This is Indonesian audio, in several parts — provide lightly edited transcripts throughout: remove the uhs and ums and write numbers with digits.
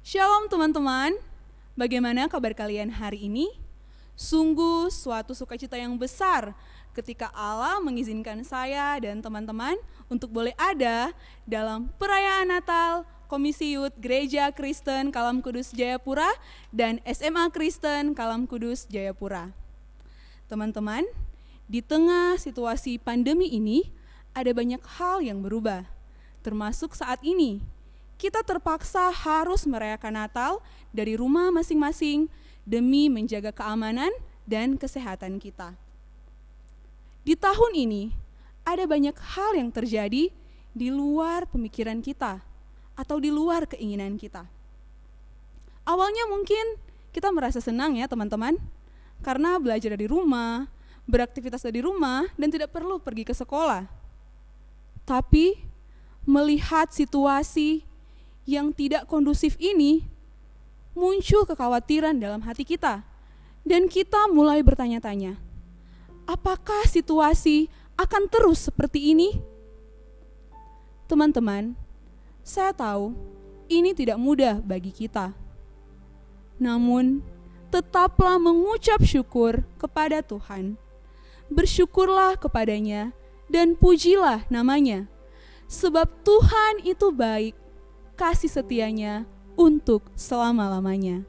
Shalom teman-teman, bagaimana kabar kalian hari ini? Sungguh suatu sukacita yang besar ketika Allah mengizinkan saya dan teman-teman untuk boleh ada dalam perayaan Natal Komisi Youth Gereja Kristen Kalam Kudus Jayapura dan SMA Kristen Kalam Kudus Jayapura. Teman-teman, di tengah situasi pandemi ini ada banyak hal yang berubah, termasuk saat ini. Kita terpaksa harus merayakan Natal dari rumah masing-masing demi menjaga keamanan dan kesehatan kita. Di tahun ini, ada banyak hal yang terjadi di luar pemikiran kita atau di luar keinginan kita. Awalnya mungkin kita merasa senang ya teman-teman, karena belajar dari rumah, beraktivitas dari rumah, dan tidak perlu pergi ke sekolah. Tapi, melihat situasi yang tidak kondusif ini, muncul kekhawatiran dalam hati kita. Dan kita mulai bertanya-tanya, apakah situasi akan terus seperti ini? Teman-teman, saya tahu ini tidak mudah bagi kita. Namun, tetaplah mengucap syukur kepada Tuhan. Bersyukurlah kepadanya dan pujilah namanya. Sebab Tuhan itu baik, kasih setianya untuk selama-lamanya.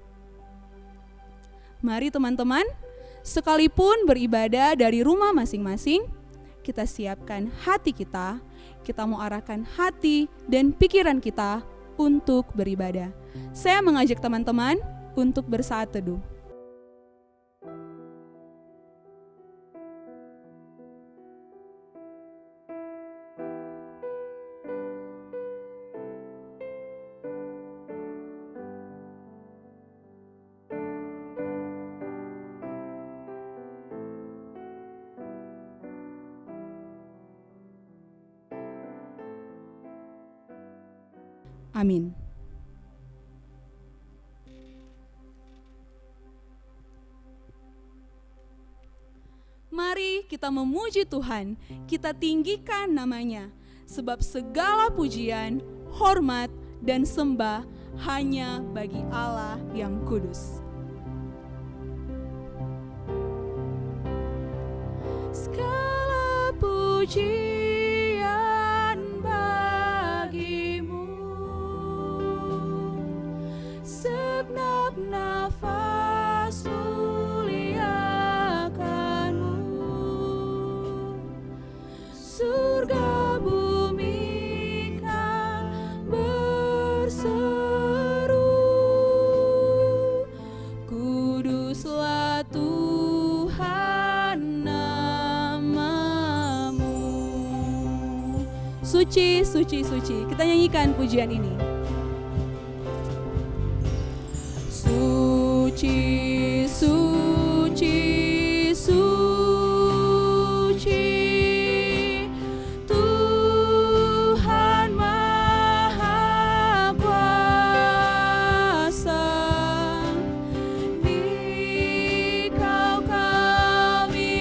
Mari teman-teman, sekalipun beribadah dari rumah masing-masing, kita siapkan hati kita mau arahkan hati dan pikiran kita untuk beribadah. Saya mengajak teman-teman untuk bersaat teduh. Amin. Mari kita memuji Tuhan, kita tinggikan namanya, sebab segala pujian, hormat, dan sembah hanya bagi Allah yang kudus. Segala pujian bagimu, segenap nafas muliakanmu, surga bumi kan berseru, kuduslah Tuhan namamu. Suci, suci, suci. Kita nyanyikan pujian ini. Suci, suci, suci, Tuhan Maha Kuasa. Dikau kami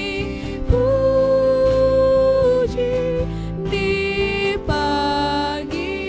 puji di pagi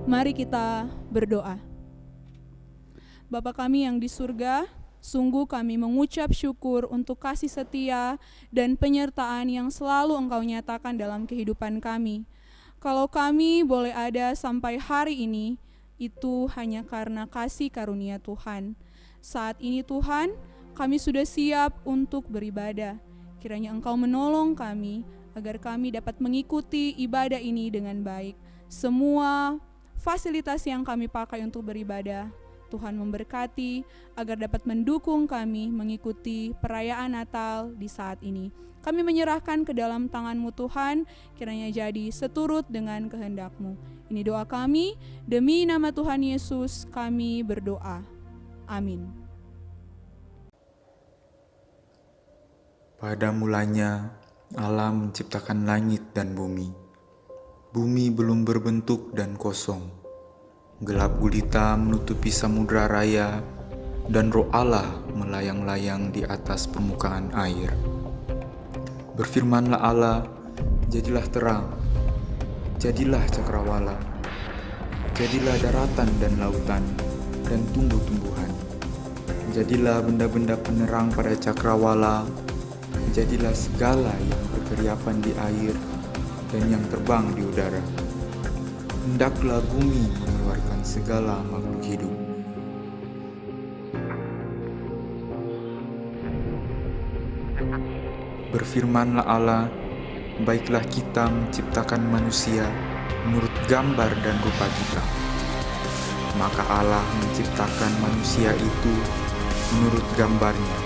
Mari kita berdoa. Bapa kami yang di surga, sungguh kami mengucap syukur untuk kasih setia dan penyertaan yang selalu Engkau nyatakan dalam kehidupan kami. Kalau kami boleh ada sampai hari ini, itu hanya karena kasih karunia Tuhan. Saat ini Tuhan, kami sudah siap untuk beribadah. Kiranya Engkau menolong kami agar kami dapat mengikuti ibadah ini dengan baik. Semua fasilitas yang kami pakai untuk beribadah, Tuhan memberkati agar dapat mendukung kami mengikuti perayaan Natal di saat ini. Kami menyerahkan ke dalam tangan-Mu Tuhan, kiranya jadi seturut dengan kehendak-Mu. Ini doa kami, demi nama Tuhan Yesus kami berdoa. Amin. Pada mulanya Allah menciptakan langit dan bumi. Bumi belum berbentuk dan kosong. Gelap gulita menutupi samudra raya, dan Roh Allah melayang-layang di atas permukaan air. Berfirmanlah Allah, jadilah terang, jadilah cakrawala, jadilah daratan dan lautan, dan tumbuh-tumbuhan. Jadilah benda-benda penerang pada cakrawala, jadilah segala yang berkeriapan di air dan yang terbang di udara. Hendaklah bumi mengeluarkan segala makhluk hidup. Berfirmanlah Allah, baiklah kita menciptakan manusia menurut gambar dan rupa kita. Maka Allah menciptakan manusia itu menurut gambarnya.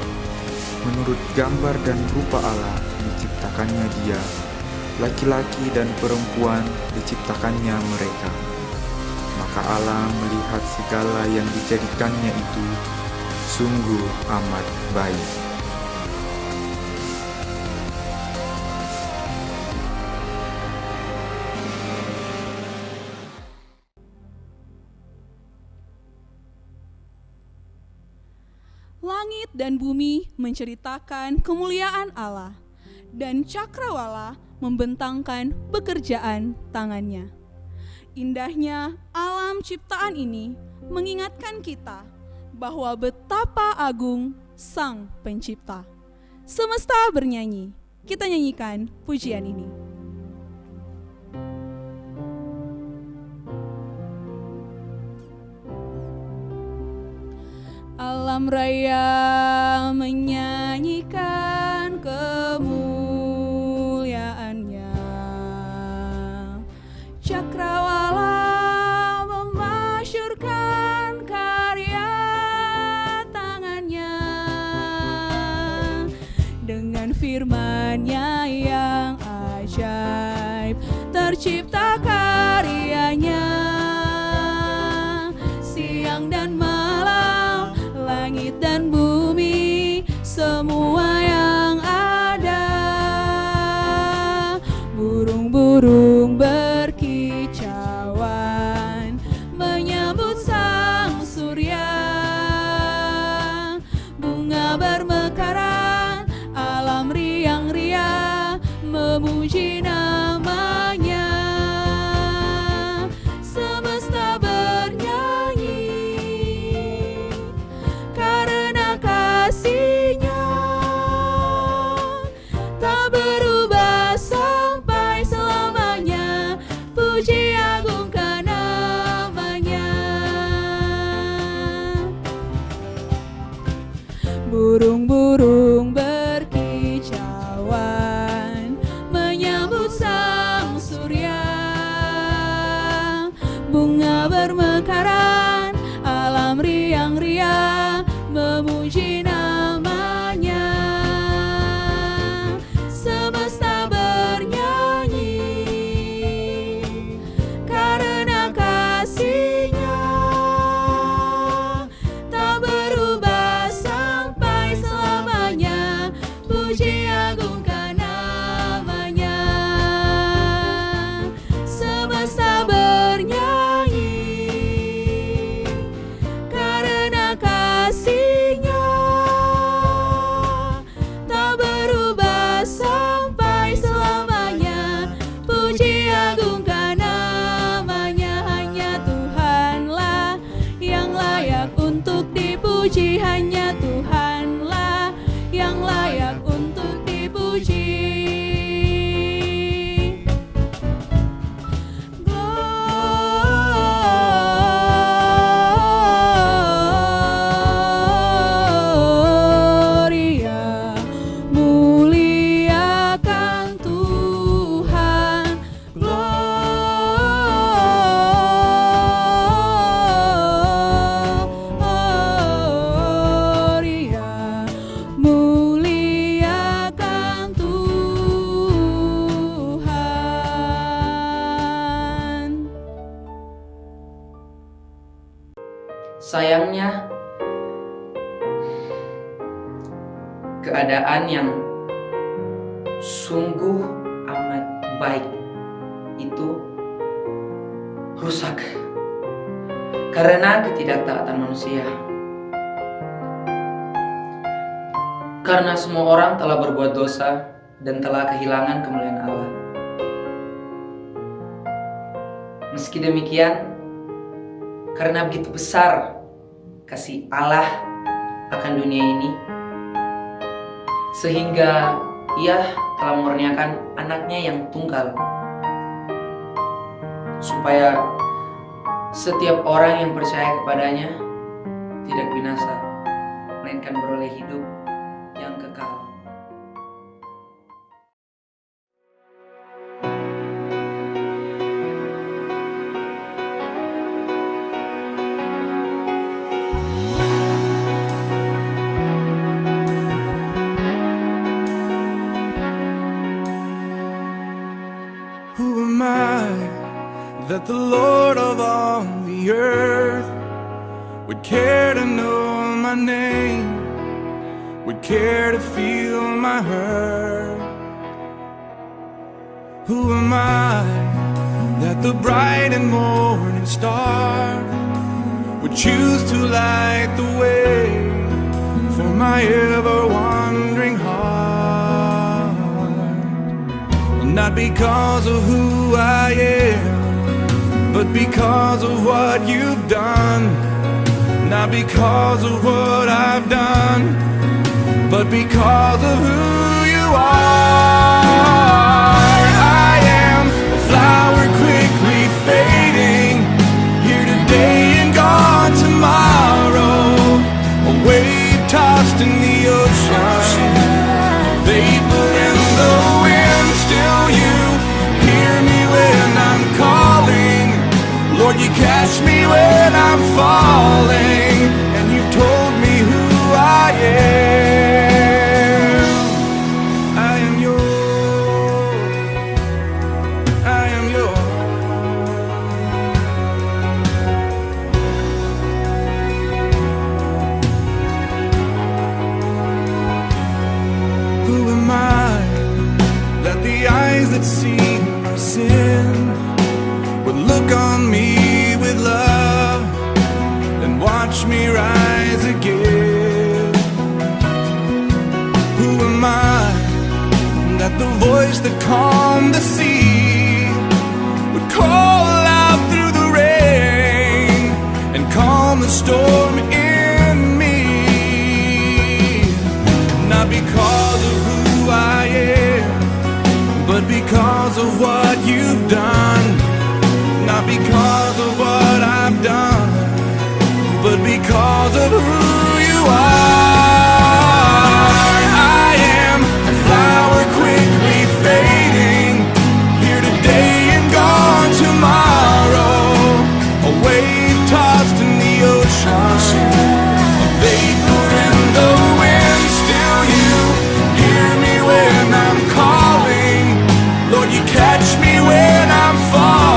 Menurut gambar dan rupa Allah menciptakannya dia. Laki-laki dan perempuan diciptakannya mereka. Maka Allah melihat segala yang dijadikannya itu sungguh amat baik. Langit dan bumi menceritakan kemuliaan Allah, dan cakrawala membentangkan pekerjaan tangannya. Indahnya alam ciptaan ini mengingatkan kita bahwa betapa agung Sang Pencipta. Semesta bernyanyi, kita nyanyikan pujian ini. Alam raya menyanyikan kemuliaannya. Cakrawala memasyurkan karya tangannya. Dengan firman-Nya yang ajaib tercipta karyanya. Siang dan malam, langit dan bumi, semua yang ada. Burung-burung berkicauan menyambut sang surya. Bunga bermekaran, alam riang-riang memuji namanya. Semesta bernyanyi karena kasih-Nya tak berubah sampai selamanya. Puji agungkan namanya. Burung-burung berkicauan menyambut sang surya. Bunga bermekaran, alam riang-riang memuji namanya. Semesta bernyanyi karena kasih-Nya tak berubah sampai selamanya. Puji agungkan namanya. Semesta bernyanyi Sayangnya, keadaan yang sungguh amat baik itu rusak karena ketidaktaatan manusia. Karena semua orang telah berbuat dosa dan telah kehilangan kemuliaan Allah. Meski demikian, karena begitu besar kasih Allah akan dunia ini, sehingga Ia telah mengurniakan anaknya yang tunggal, supaya setiap orang yang percaya kepadanya tidak binasa, melainkan beroleh hidup yang kekal. Who am I that the Lord of all the earth would care to know my name, would care to feel my hurt? Who am I that the bright and morning star would choose to light the way for my ever-wandering heart? Well, not because of who I am, but because of what you've done. Not because of what I've done, but because of who you are. I am a flower quickly fading, here today and gone tomorrow, a wave tossed in the ocean, vapor in the wind. Still you hear me when I'm calling, Lord, you catch me when I'm falling, and you told me who I am. I am yours. I am yours. Who am I that the eyes that see my sin would look on me with love and watch me rise again? Who am I that the voice that calmed the sea would call out through the rain and calm the storm in me? Not because of who I am, but because of what you've done. Not because of what I've done, but because of who you are. I am a flower quickly fading, here today and gone tomorrow, a wave tossed in the ocean, a vapor in the wind. Still you hear me when I'm calling, Lord, you catch me when I'm falling.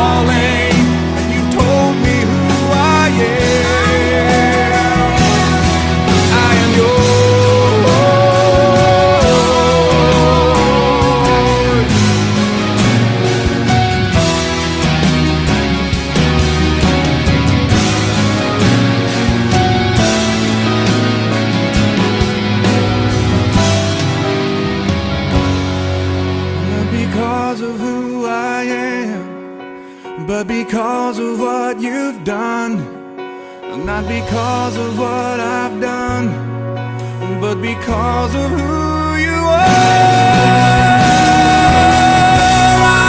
But because of what you've done, not because of what I've done, but because of who you are.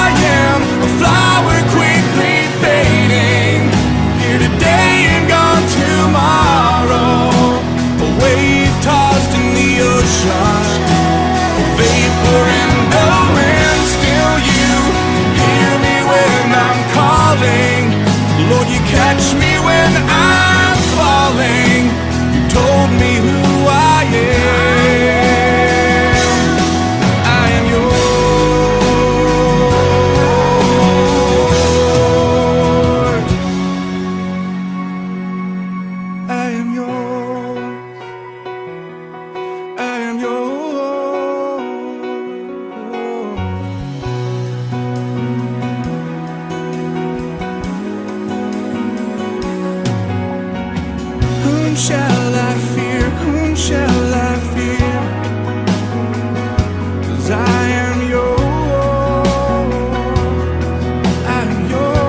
I am a flower quickly fading, here today and gone tomorrow, a wave tossed in the ocean, a vapor in the wind. Still you hear me when I'm calling, Lord, you catch me when I'm falling. You told me who I am. I am yours. I Whom shall I fear? Whom shall I fear? 'Cause I am yours. I am yours.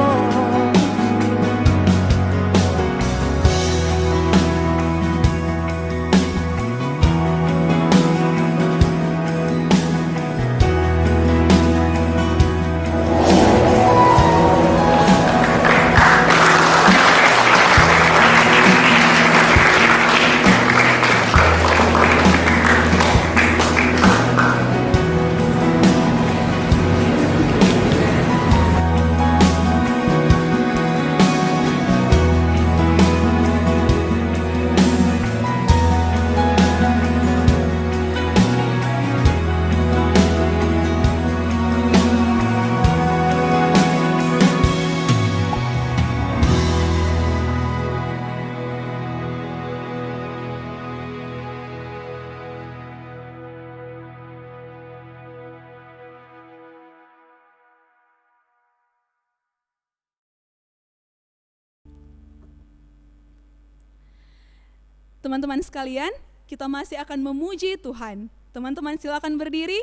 Teman-teman sekalian, kita masih akan memuji Tuhan. Teman-teman silakan berdiri.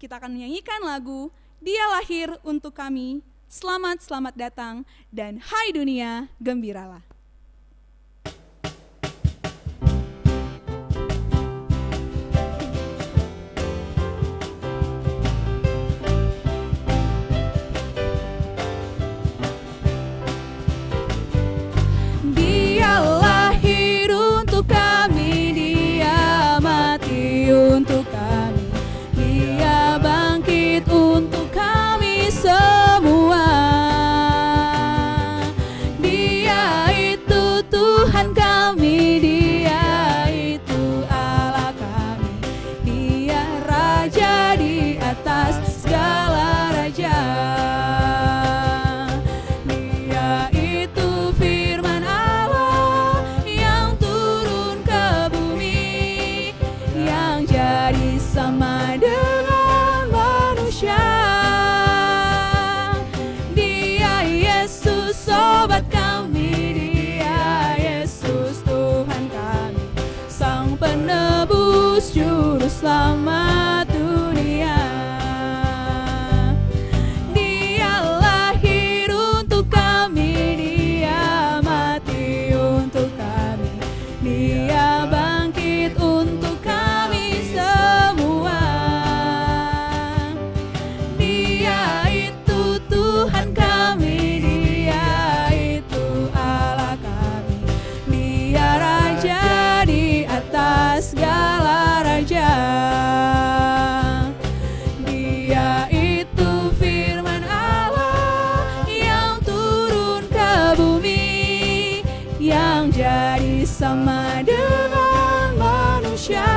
Kita akan menyanyikan lagu Dia Lahir Untuk Kami, Selamat Selamat Datang, dan Hai Dunia, Gembiralah. Dia lahir untuk kami, Dia mati untuk kami, Dia bangkit untuk kami semua. Dia itu Tuhan kami, Dia itu Allah kami, Dia Raja di atas segala raja. Dia itu firman Allah yang turun ke bumi, yang jadi sama dengan manusia. Dia Yesus sobat kami, Dia Yesus Tuhan kami, Sang Penebus Juru Selamat dunia. Dia lahir untuk kami, Dia mati untuk kami, Dia bangkit untuk kami semua. Dia itu Tuhan kami, Dia itu Allah kami, Dia Raja di atas segala raja. Dia itu firman Allah yang turun ke bumi, yang jadi sama dengan manusia.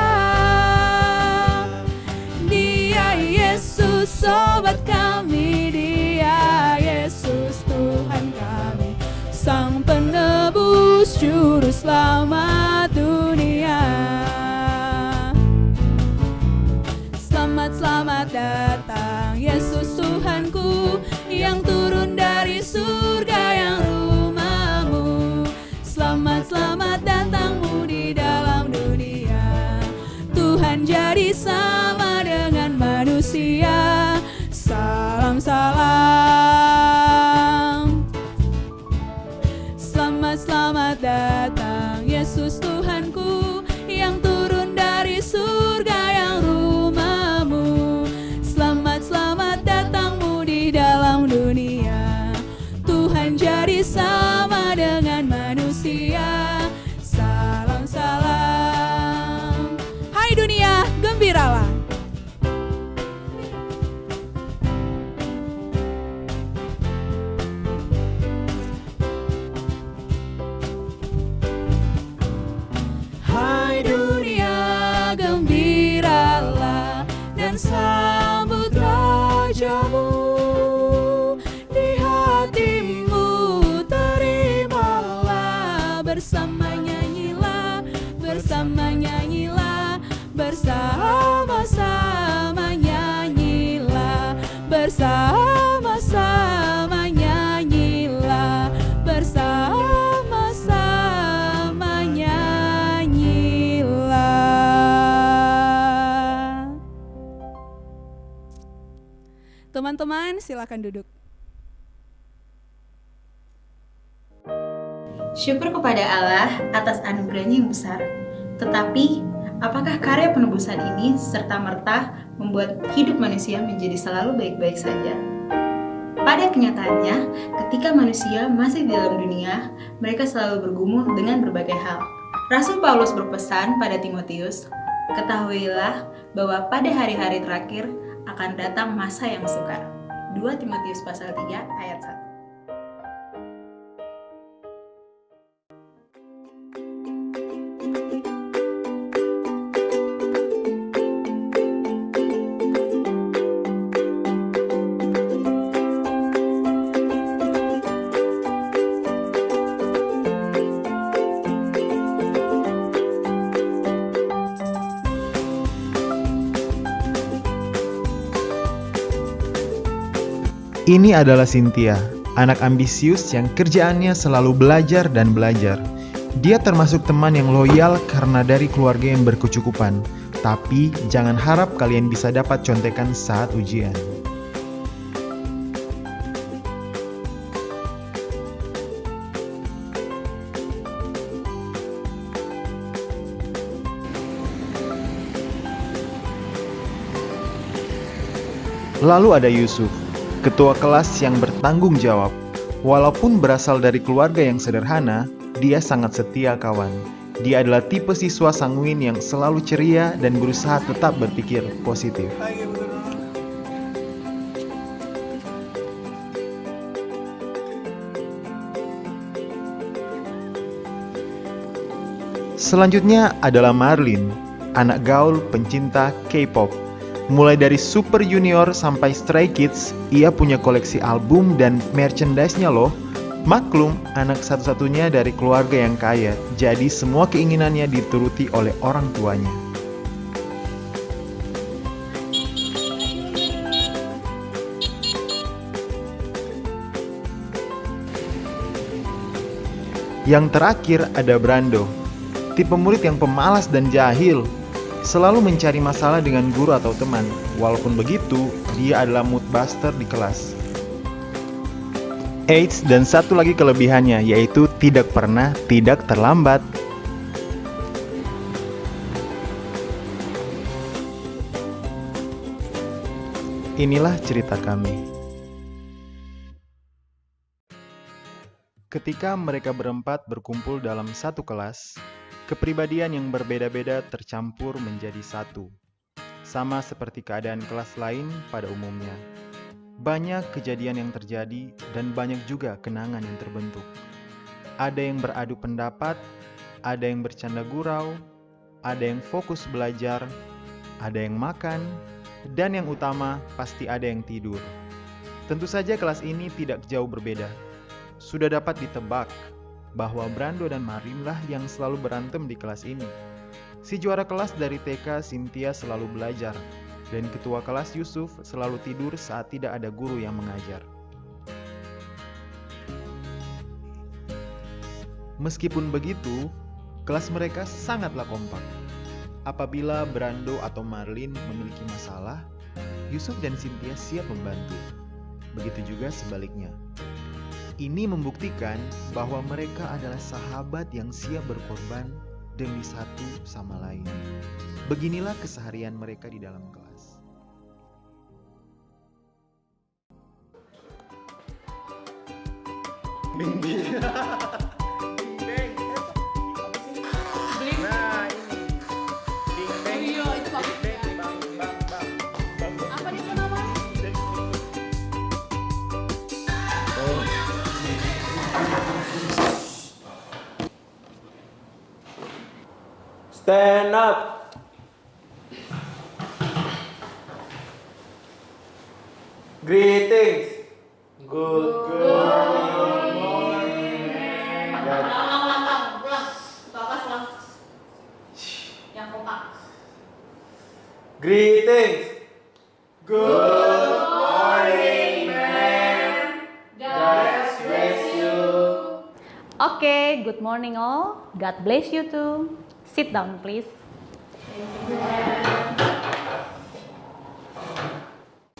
Dia Yesus sobat kami, Dia Yesus Tuhan kami, Sang Penebus Juru Selamat dunia. Selamat selamat datang Yesus Tuhanku, yang turun dari surga yang rumahmu. Selamat selamat datangmu di dalam dunia. Tuhan jadi sama dengan manusia. Salam salam. Selamat selamat datang Yesus Tuhanku, yang turun dari surga yang rumahmu. Selamat selamat datangmu di dalam dunia. Tuhan jadi sama dengan manusia. Salam salam. Hai dunia, gembiralah. Hai teman-teman, silakan duduk. Syukur kepada Allah atas anugerahnya yang besar. Tetapi, apakah karya penebusan ini serta-merta membuat hidup manusia menjadi selalu baik-baik saja? Pada kenyataannya, ketika manusia masih di dalam dunia, mereka selalu bergumul dengan berbagai hal. Rasul Paulus berpesan pada Timotius, ketahuilah bahwa pada hari-hari terakhir akan datang masa yang sukar. 2 Timotius pasal 3 ayat 1. Ini adalah Cynthia, anak ambisius yang kerjaannya selalu belajar dan belajar. Dia termasuk teman yang loyal karena dari keluarga yang berkecukupan. Tapi jangan harap kalian bisa dapat contekan saat ujian. Lalu ada Yusuf, ketua kelas yang bertanggung jawab. Walaupun berasal dari keluarga yang sederhana, dia sangat setia kawan. Dia adalah tipe siswa sanguin yang selalu ceria dan berusaha tetap berpikir positif. Selanjutnya adalah Marlin, anak gaul pencinta K-pop. Mulai dari Super Junior sampai Stray Kids, ia punya koleksi album dan merchandise-nya loh. Maklum, anak satu-satunya dari keluarga yang kaya, jadi semua keinginannya dituruti oleh orang tuanya. Yang terakhir ada Brando, tipe murid yang pemalas dan jahil. Selalu mencari masalah dengan guru atau teman. Walaupun begitu, dia adalah mood buster di kelas. Eits, dan satu lagi kelebihannya, yaitu tidak pernah tidak terlambat. Inilah cerita kami. Ketika mereka berempat berkumpul dalam satu kelas, kepribadian yang berbeda-beda tercampur menjadi satu. Sama seperti keadaan kelas lain pada umumnya. Banyak kejadian yang terjadi dan banyak juga kenangan yang terbentuk. Ada yang beradu pendapat, ada yang bercanda gurau, ada yang fokus belajar, ada yang makan, dan yang utama pasti ada yang tidur. Tentu saja kelas ini tidak jauh berbeda. Sudah dapat ditebak bahwa Brando dan Marlin lah yang selalu berantem di kelas ini. Si juara kelas dari TK, Cynthia, selalu belajar, dan ketua kelas Yusuf selalu tidur saat tidak ada guru yang mengajar. Meskipun begitu, kelas mereka sangatlah kompak. Apabila Brando atau Marlin memiliki masalah, Yusuf dan Cynthia siap membantu. Begitu juga sebaliknya. Ini membuktikan bahwa mereka adalah sahabat yang siap berkorban demi satu sama lain. Beginilah keseharian mereka di dalam kelas. Bing bing. Bing. Nah, ini. Bing bing. Iya, itu bagus. Bang. Apa itu namanya? Stand up. Greetings. Good morning. Pulang. Bapak pulang. Yang kompak. Greetings. Good morning, man. God bless you. Okay, good morning all. God bless you too. Sit down, please.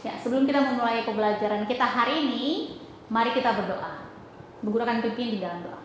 Ya, sebelum kita memulai pembelajaran kita hari ini, mari kita berdoa. Bu Guru akan pimpin di dalam doa.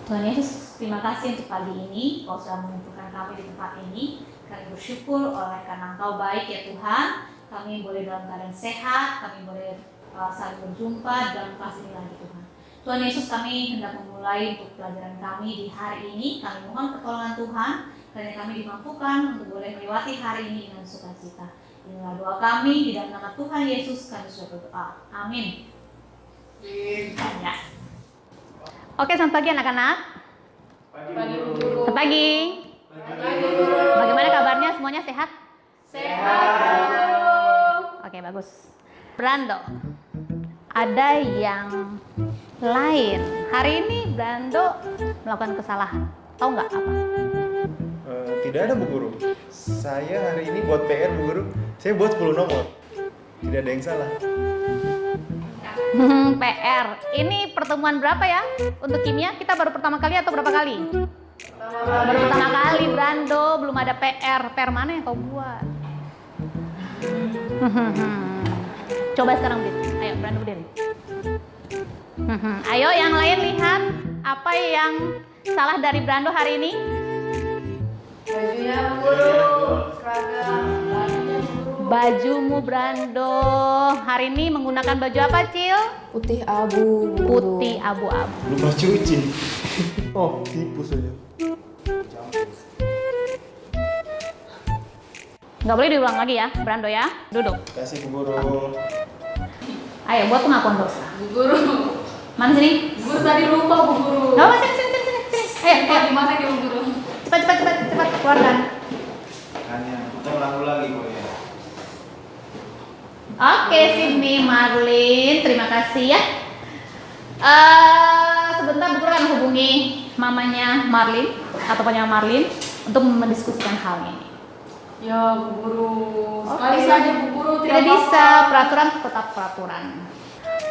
Tuhan Yesus, terima kasih untuk pagi ini, Kau sudah mengumpulkan kami di tempat ini. Kami bersyukur oleh karena Engkau baik ya Tuhan. Kami boleh dalam keadaan sehat, kami boleh saling berjumpa dalam kelas ini lagi Tuhan. Tuhan Yesus, kami hendak memulai untuk pelajaran kami di hari ini. Kami mohon pertolongan Tuhan, karena kami dimampukan untuk boleh melewati hari ini dengan sukacita. Inilah doa kami, di dalam nama Tuhan Yesus kami sudah berdoa. Amin. Ya. Oke, selamat pagi anak-anak. Pagi guru. Selamat pagi. Pagi guru. Bagaimana kabarnya? Semuanya sehat? Sehat. Oke, bagus. Brando, ada yang lain. Hari ini Brando melakukan kesalahan. Tahu nggak apa? Tidak ada Bu Guru. Saya hari ini buat PR Bu Guru. Saya buat 10 nomor. Tidak ada yang salah. PR. Ini pertemuan berapa ya? Untuk kimia kita baru pertama kali atau berapa kali? Baru pertama kali Brando, belum ada PR. PR mana yang kau buat? Coba sekarang berdiri. Ayo Brando berdiri. Ayo yang lain lihat apa yang salah dari Brando hari ini? Bajunya guru. Seragam. Bajunya guru. Bajumu Brando hari ini menggunakan baju apa Cil? Putih abu, Bu Guru. Putih abu-abu. Lupa cuci. Oh, tipu saja. Nggak boleh diulang lagi ya Brando ya. Duduk. Kasih Bu Guru. Ayo buat pengakuan dosa. Bu guru. Mana sini? Bu guru tadi lupa Bu guru. Nggak apa, sini. Ayo. Dimasak ya Bu guru. Cepat keluarkan. Hanya kita ulang lagi kok ya. Oke, sini Marlin, terima kasih ya. Sebentar Bu Guru akan hubungi mamanya Marlin atau punya Marlin untuk mendiskusikan hal ini. Ya Bu guru. Sekali Oke. saja Bu guru Tidak bisa, peraturan tetap peraturan.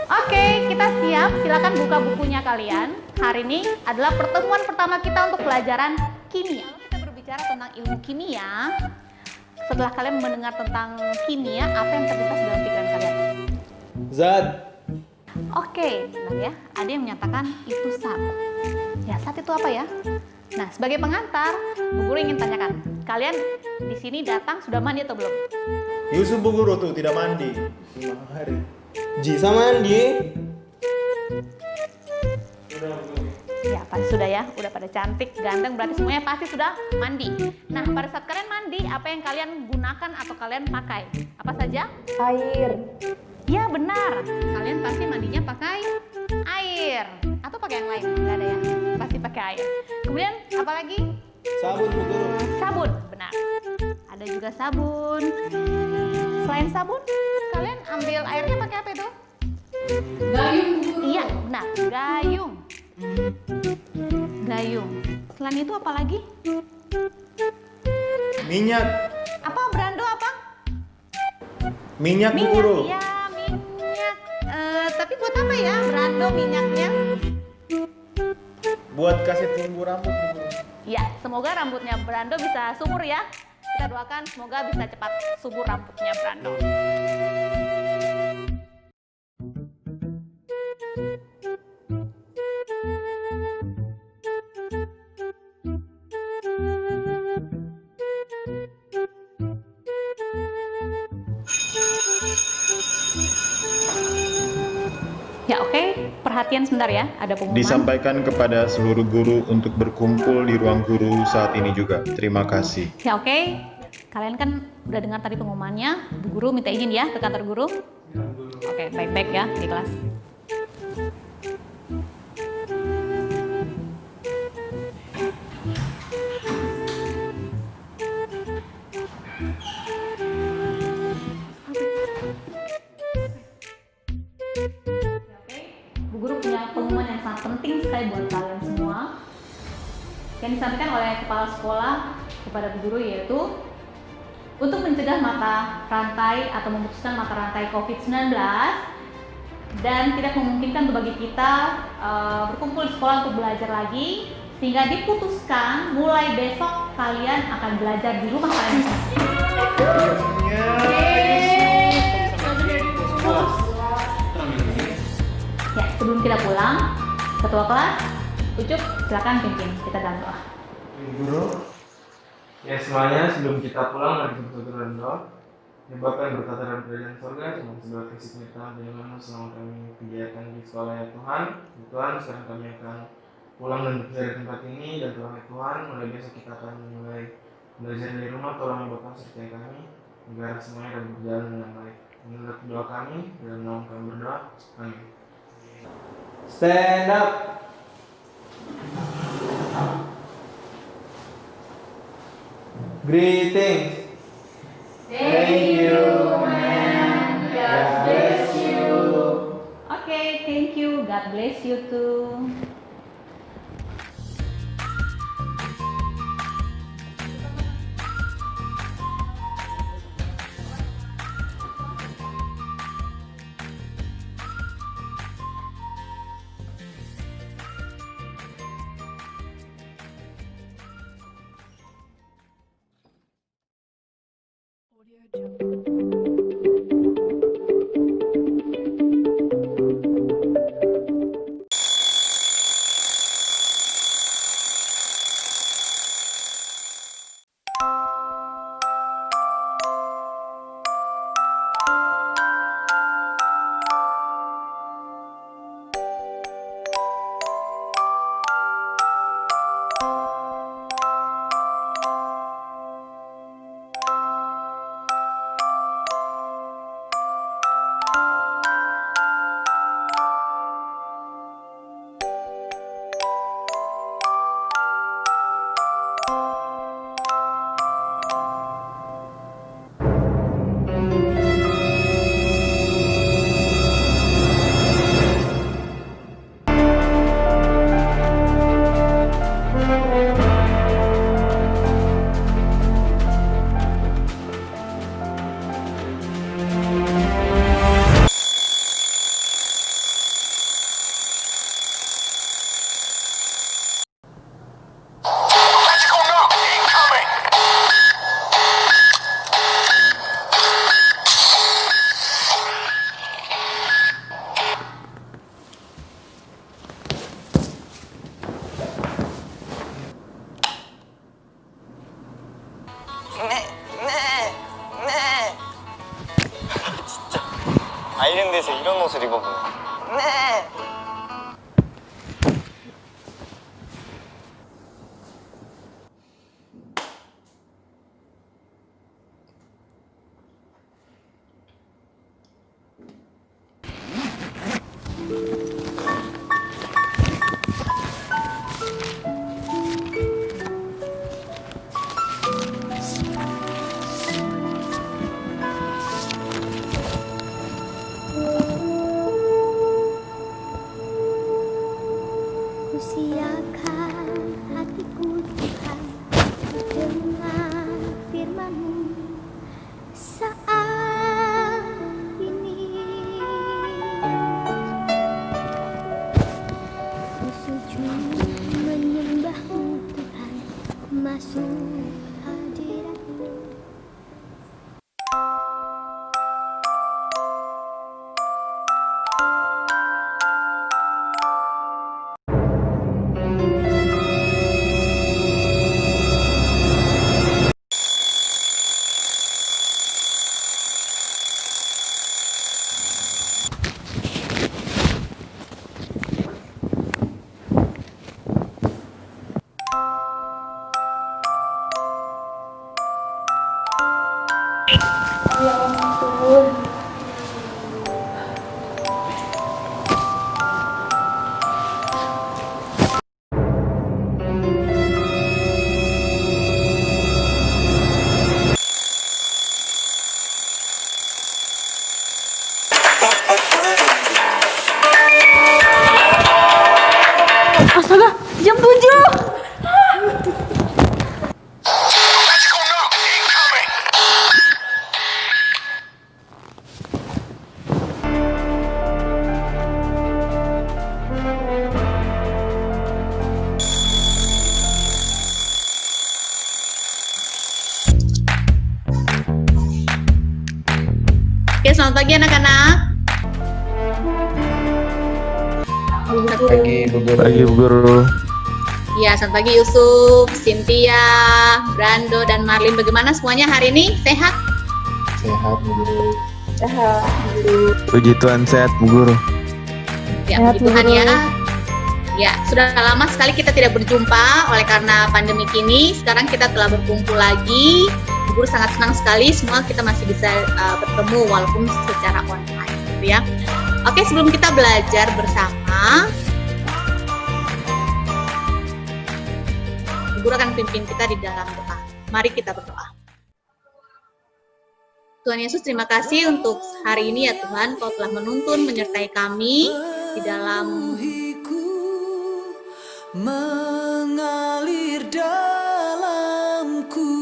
Oke, kita siap. Silakan buka bukunya kalian. Hari ini adalah pertemuan pertama kita untuk pelajaran kimia. Kita berbicara tentang ilmu kimia. Setelah kalian mendengar tentang kimia, apa yang terlintas dalam pikiran kalian? Zat. Oke, benar ya. Ada yang menyatakan itu zat. Ya, zat itu apa ya? Nah, sebagai pengantar, Bu Guru ingin tanyakan, kalian di sini datang sudah mandi atau belum? Yusuf Bu Guru tuh tidak mandi. 5 hari. Jisa mandi. Ya, pasti sudah ya. Udah pada cantik, ganteng, berarti semuanya pasti sudah mandi. Nah, pada saat kalian mandi, apa yang kalian gunakan atau kalian pakai? Apa saja? Air. Ya, benar. Kalian pasti mandinya pakai air. Atau pakai yang lain? Nggak ada ya? Pasti pakai air. Kemudian, apa lagi? Sabun Bu Guru. Sabun, benar. Ada juga sabun. Selain sabun, kalian ambil airnya pakai apa itu? Gayung Bu guru. Iya, benar. Gayung. Gayung. Selain itu apa lagi? Minyak. Apa Brando apa? Minyak Bu Guru. Ya, minyak. Tapi buat apa ya Brando minyaknya? Buat kasih tumbuh rambut Bu Guru. Ya, semoga rambutnya Brando bisa subur ya. Kita doakan semoga bisa cepat subur rambutnya Brando. Ya oke, perhatian sebentar ya, ada pengumuman. Disampaikan kepada seluruh guru untuk berkumpul di ruang guru saat ini juga. Terima kasih. Ya oke, kalian kan udah dengar tadi pengumumannya. Bu Guru minta izin ya ke kantor guru. Oke, baik-baik ya di kelas. Bu Guru punya pengumuman yang sangat penting sekali buat kalian semua yang disampaikan oleh kepala sekolah kepada Bu Guru, yaitu untuk mencegah mata rantai atau memutuskan mata rantai COVID-19 dan tidak memungkinkan bagi kita berkumpul di sekolah untuk belajar lagi, sehingga diputuskan mulai besok kalian akan belajar di rumah kalian. Sebelum kita pulang, ketua kelas, Ucup, silakan pimpin kita dalam doa. Guru, ya semuanya sebelum kita pulang mari kita berdoa dan doa. Ya Bapa yang bertata dalam kerajaan surga, dengan segala kasih kita bagaimana selama kami kegiatan di sekolah ya Tuhan. Ya Tuhan, sekarang kami akan pulang dan bekerja di tempat ini dan Tuhan ya Tuhan, mulai besok kita akan mulai belajar dari rumah. Tolong ya Bapa sertai kami agar semuanya dapat berjalan dengan baik. Menurut doa kami dalam nama kami berdoa. Amin. Stand up. Greetings. Thank you, man. God bless you. Oke, thank you. God bless you too. 아이랜드에서 이런 옷을 입어보네. 네. Siapkan hatiku Tuhan dengan firman-Mu saat ini. Ku sujud menyembah-Mu Tuhan, masuk hadirat-Mu. Ya ampun. Astaga, jam 7. Oke, selamat pagi anak-anak. Pagi Bu Guru. Pagi Bu Guru. Ya, selamat pagi Yusuf, Cynthia, Brando, dan Marlin. Bagaimana semuanya hari ini? Sehat? Sehat Bu Guru. Sehat, Bu Guru. Puji Tuhan sehat Bu Guru. Ya, Sehat, puji Tuhan Bu Guru. ya. Ya, sudah lama sekali kita tidak berjumpa oleh karena pandemi ini. Sekarang kita telah berkumpul lagi. Bu Guru sangat senang sekali semua kita masih bisa bertemu walaupun secara online, gitu ya. Oke, sebelum kita belajar bersama, Bu Guru akan pimpin kita di dalam doa. Mari kita berdoa. Tuhan Yesus, terima kasih untuk hari ini ya Tuhan, Kau telah menuntun menyertai kami di dalam mengalir dalamku,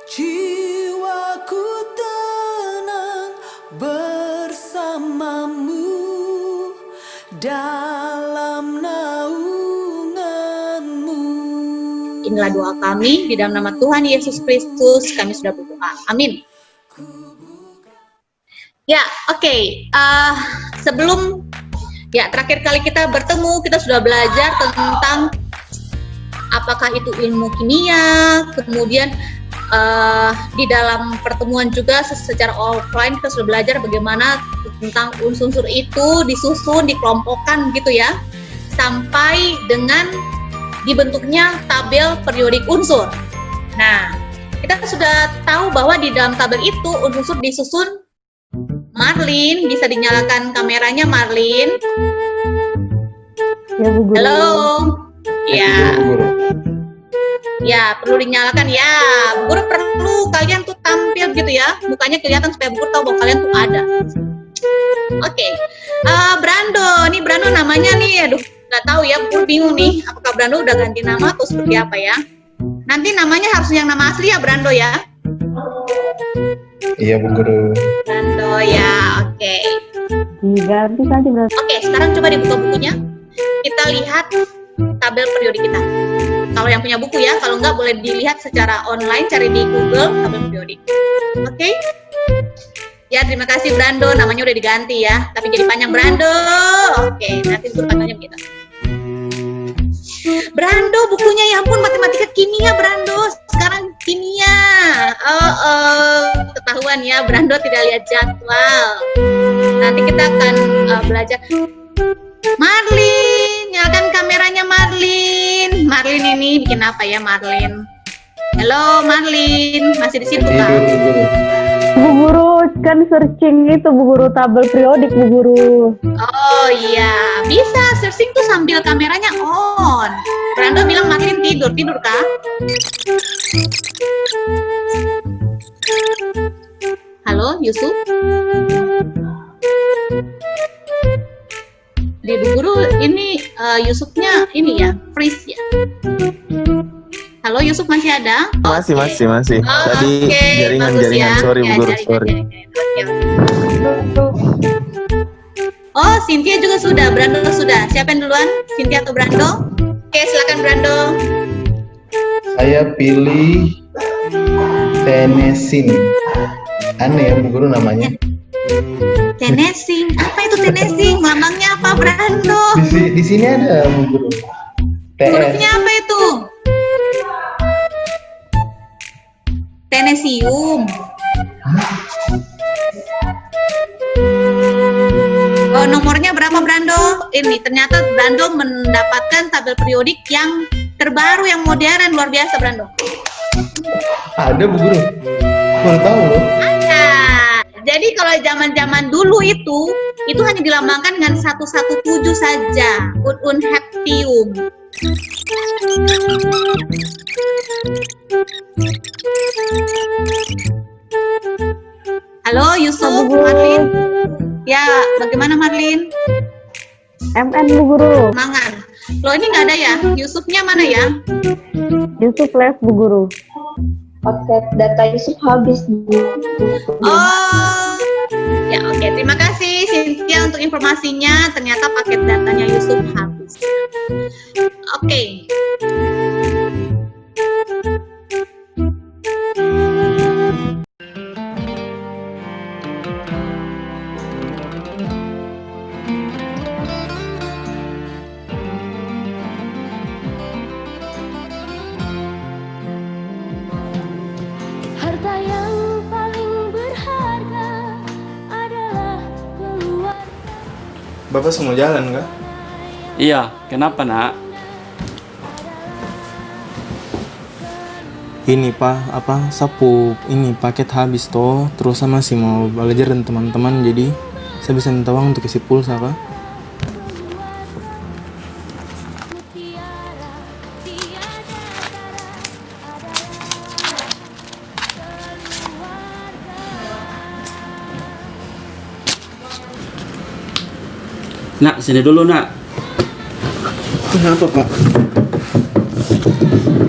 jiwaku tenang bersamamu dalam naunganmu. Inilah doa kami di dalam nama Tuhan Yesus Kristus kami sudah berdoa. Amin. Ya, oke. Sebelum terakhir kali kita bertemu, kita sudah belajar tentang apakah itu ilmu kimia, kemudian di dalam pertemuan juga secara offline kita sudah belajar bagaimana tentang unsur-unsur itu disusun, dikelompokkan gitu ya, sampai dengan dibentuknya tabel periodik unsur. Nah, kita sudah tahu bahwa di dalam tabel itu unsur disusun. Marlin, bisa dinyalakan kameranya Marlin? Ya Bu Guru. Halo. Ya. Bu Guru. Ya, perlu dinyalakan ya. Bu Guru perlu kalian tuh tampil gitu ya. Mukanya kelihatan supaya Bu Guru tahu bahwa kalian tuh ada. Oke. Brando, nih Brando namanya nih, aduh nggak tahu ya, Bu Guru bingung nih. Apakah Brando udah ganti nama atau seperti apa ya? Nanti namanya harus yang nama asli ya Brando ya. Iya Bu Guru. Brando ya, oke. Diganti nanti berarti. Oke, sekarang coba dibuka bukunya. Kita lihat tabel periodik kita. Kalau yang punya buku ya, kalau nggak boleh dilihat secara online, cari di Google tabel periodik. Oke? Ya, terima kasih Brando, namanya udah diganti ya, tapi jadi panjang Brando. Oke, nanti guru panggilnya begitu. Brando, bukunya ya ampun, matematika kimia Brando. Sekarang kimia. Ketahuan ya, Brando tidak lihat jadwal. Nanti kita akan belajar. Marlin, nyalakan kameranya Marlin. Marlin ini bikin apa ya Marlin? Halo Marlin, masih di situ kan? Bu Guru kan searching itu Bu Guru, tabel periodik Bu Guru. Oh iya, bisa searching tuh sambil kameranya on. Brando bilang Marlin tidur kah? Halo Yusuf? Di Bu Guru ini Yusufnya ini ya, freeze ya. Halo Yusuf, masih ada? Masih. Oh, Tadi jaringan, ya. sorry Bu Guru, Jaringan. sorry. Oh, Cynthia juga sudah, Brando sudah. Siapa yang duluan? Cynthia atau Brando? Oke, silakan Brando. Saya pilih Tennessee. Aneh ya Bu Guru namanya. Tennessee, apa itu Tennessee? Lambangnya apa Brando? Di sini ada Bu Guru. Hurufnya apa itu? Tennesium. Oh, nomornya berapa Brando? Ini ternyata Brando mendapatkan tabel periodik yang terbaru, yang modern, luar biasa Brando. Ada Bu Guru. Baru tahu loh. Ada. Jadi kalau zaman-zaman dulu itu hanya dilambangkan dengan 117 saja, Unheptium. Halo Yusuf, Marlin. Ya, bagaimana Marlin? MN Bu Guru. Semangat. Loh ini nggak ada ya? Yusufnya mana ya? Yusuf les Bu Guru. Paket data Yusuf habis Bu. Oh, ya oke. Terima kasih Cynthia untuk informasinya. Ternyata paket datanya Yusuf habis. Oke. Bapak semua jalan kah? Iya, kenapa nak? Ini Pak, sapu ini paket habis toh, terus saya masih mau belajar dengan teman-teman, jadi saya bisa minta uang untuk isi pulsa Pak. Nak, sini dulu nak. Kenapa Pak?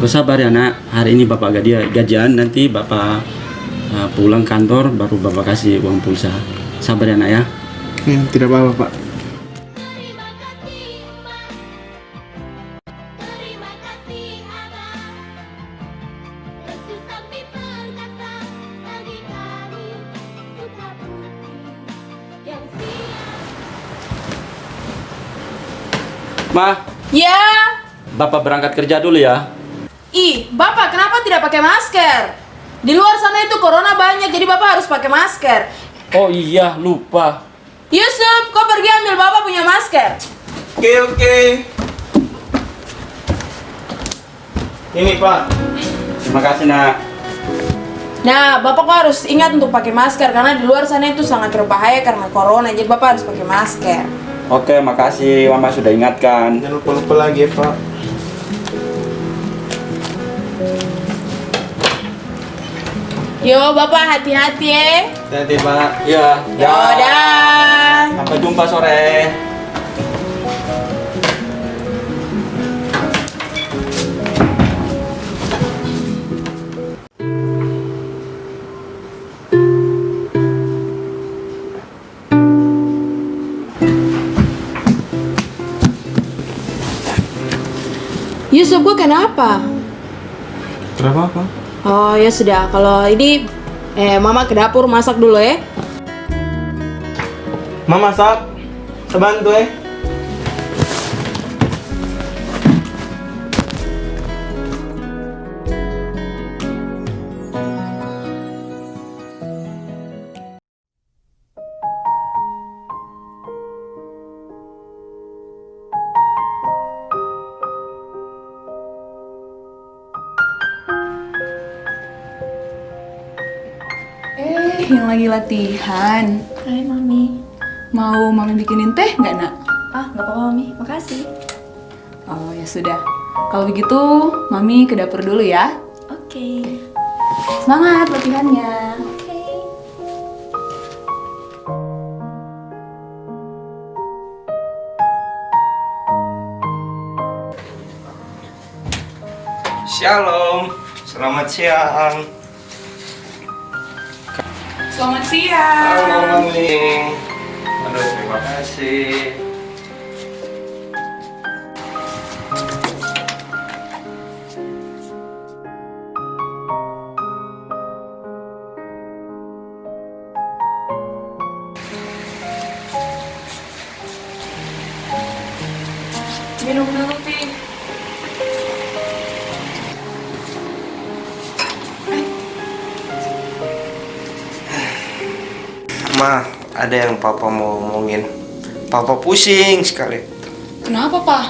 Kau sabar ya nak, hari ini bapak gajian, nanti bapak pulang kantor baru bapak kasih uang pulsa. Sabar ya nak ya. Tidak apa-apa Pak. Ma, Ya. bapak berangkat kerja dulu ya. Ih, Bapak kenapa tidak pakai masker? Di luar sana itu corona banyak, jadi Bapak harus pakai masker. Oh iya, lupa. Yusuf, kau pergi ambil Bapak punya masker. Oke. Ini Pak. Terima kasih nak. Nah, Bapak kok harus ingat untuk pakai masker karena di luar sana itu sangat berbahaya karena corona, jadi Bapak harus pakai masker. Oke, makasih Mama sudah ingatkan. Jangan lupa lagi ya Pak. Yo, Bapak hati-hati ya. Hati-hati Pak. Ya, Dadah. Sampai jumpa sore. Yusuf, gue kenapa? Kenapa Pak? Oh ya sudah, kalau ini Mama ke dapur masak dulu ya. Mama masak. Saya bantu ya. Yang lagi latihan. Hai Mami. Mau Mami bikinin teh nggak nak? Nggak apa-apa Mami, makasih. Oh ya sudah. Kalau begitu Mami ke dapur dulu ya. Oke. Semangat latihannya. Shalom, selamat siang. Selamat siang. Halo Mami. Aduh, terima kasih. Minum dulu, Pi. Ma, ada yang Papa mau omongin. Papa pusing sekali. Kenapa, Pak?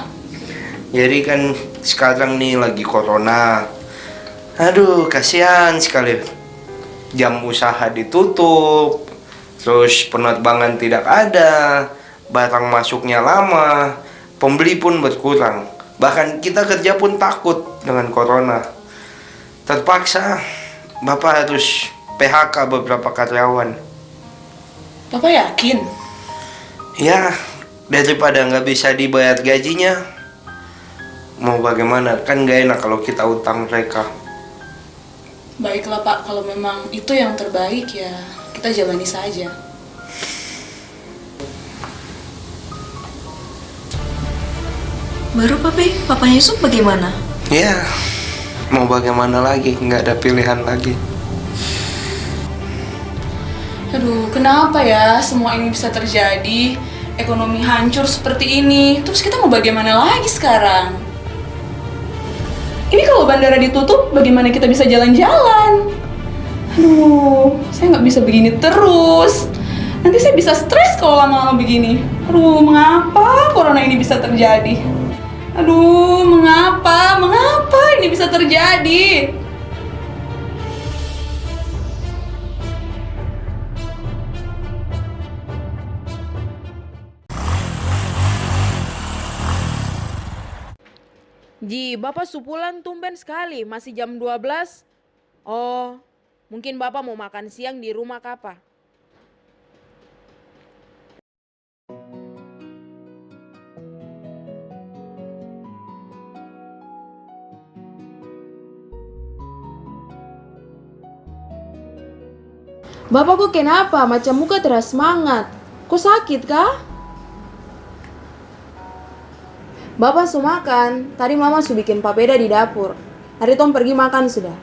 Jadi kan sekarang nih lagi corona. Aduh, kasihan sekali. Jam usaha ditutup. Terus penerbangan tidak ada. Barang masuknya lama. Pembeli pun berkurang. Bahkan kita kerja pun takut dengan corona. Terpaksa Bapak harus PHK beberapa karyawan. Bapak yakin? Ya, daripada nggak bisa dibayar gajinya, mau bagaimana? Kan nggak enak kalau kita utang mereka. Baiklah Pak, kalau memang itu yang terbaik ya kita jalani saja. Baru Papi, Papanya Yusuf bagaimana? Ya, mau bagaimana lagi? Nggak ada pilihan lagi. Aduh, kenapa ya semua ini bisa terjadi? Ekonomi hancur seperti ini. Terus kita mau bagaimana lagi sekarang? Ini kalau bandara ditutup, bagaimana kita bisa jalan-jalan? Aduh, saya nggak bisa begini terus. Nanti saya bisa stres kalau lama-lama begini. Aduh, mengapa corona ini bisa terjadi? Aduh, mengapa ini bisa terjadi? Ji, Bapak supulan tumben sekali, masih jam 12. Oh, mungkin Bapak mau makan siang di rumah kapa? Bapak kok kenapa? Macam muka terasa semangat. Kok sakit kah? Bapak su makan. Tadi Mama su bikin papeda di dapur. Hari Tom pergi makan sudah.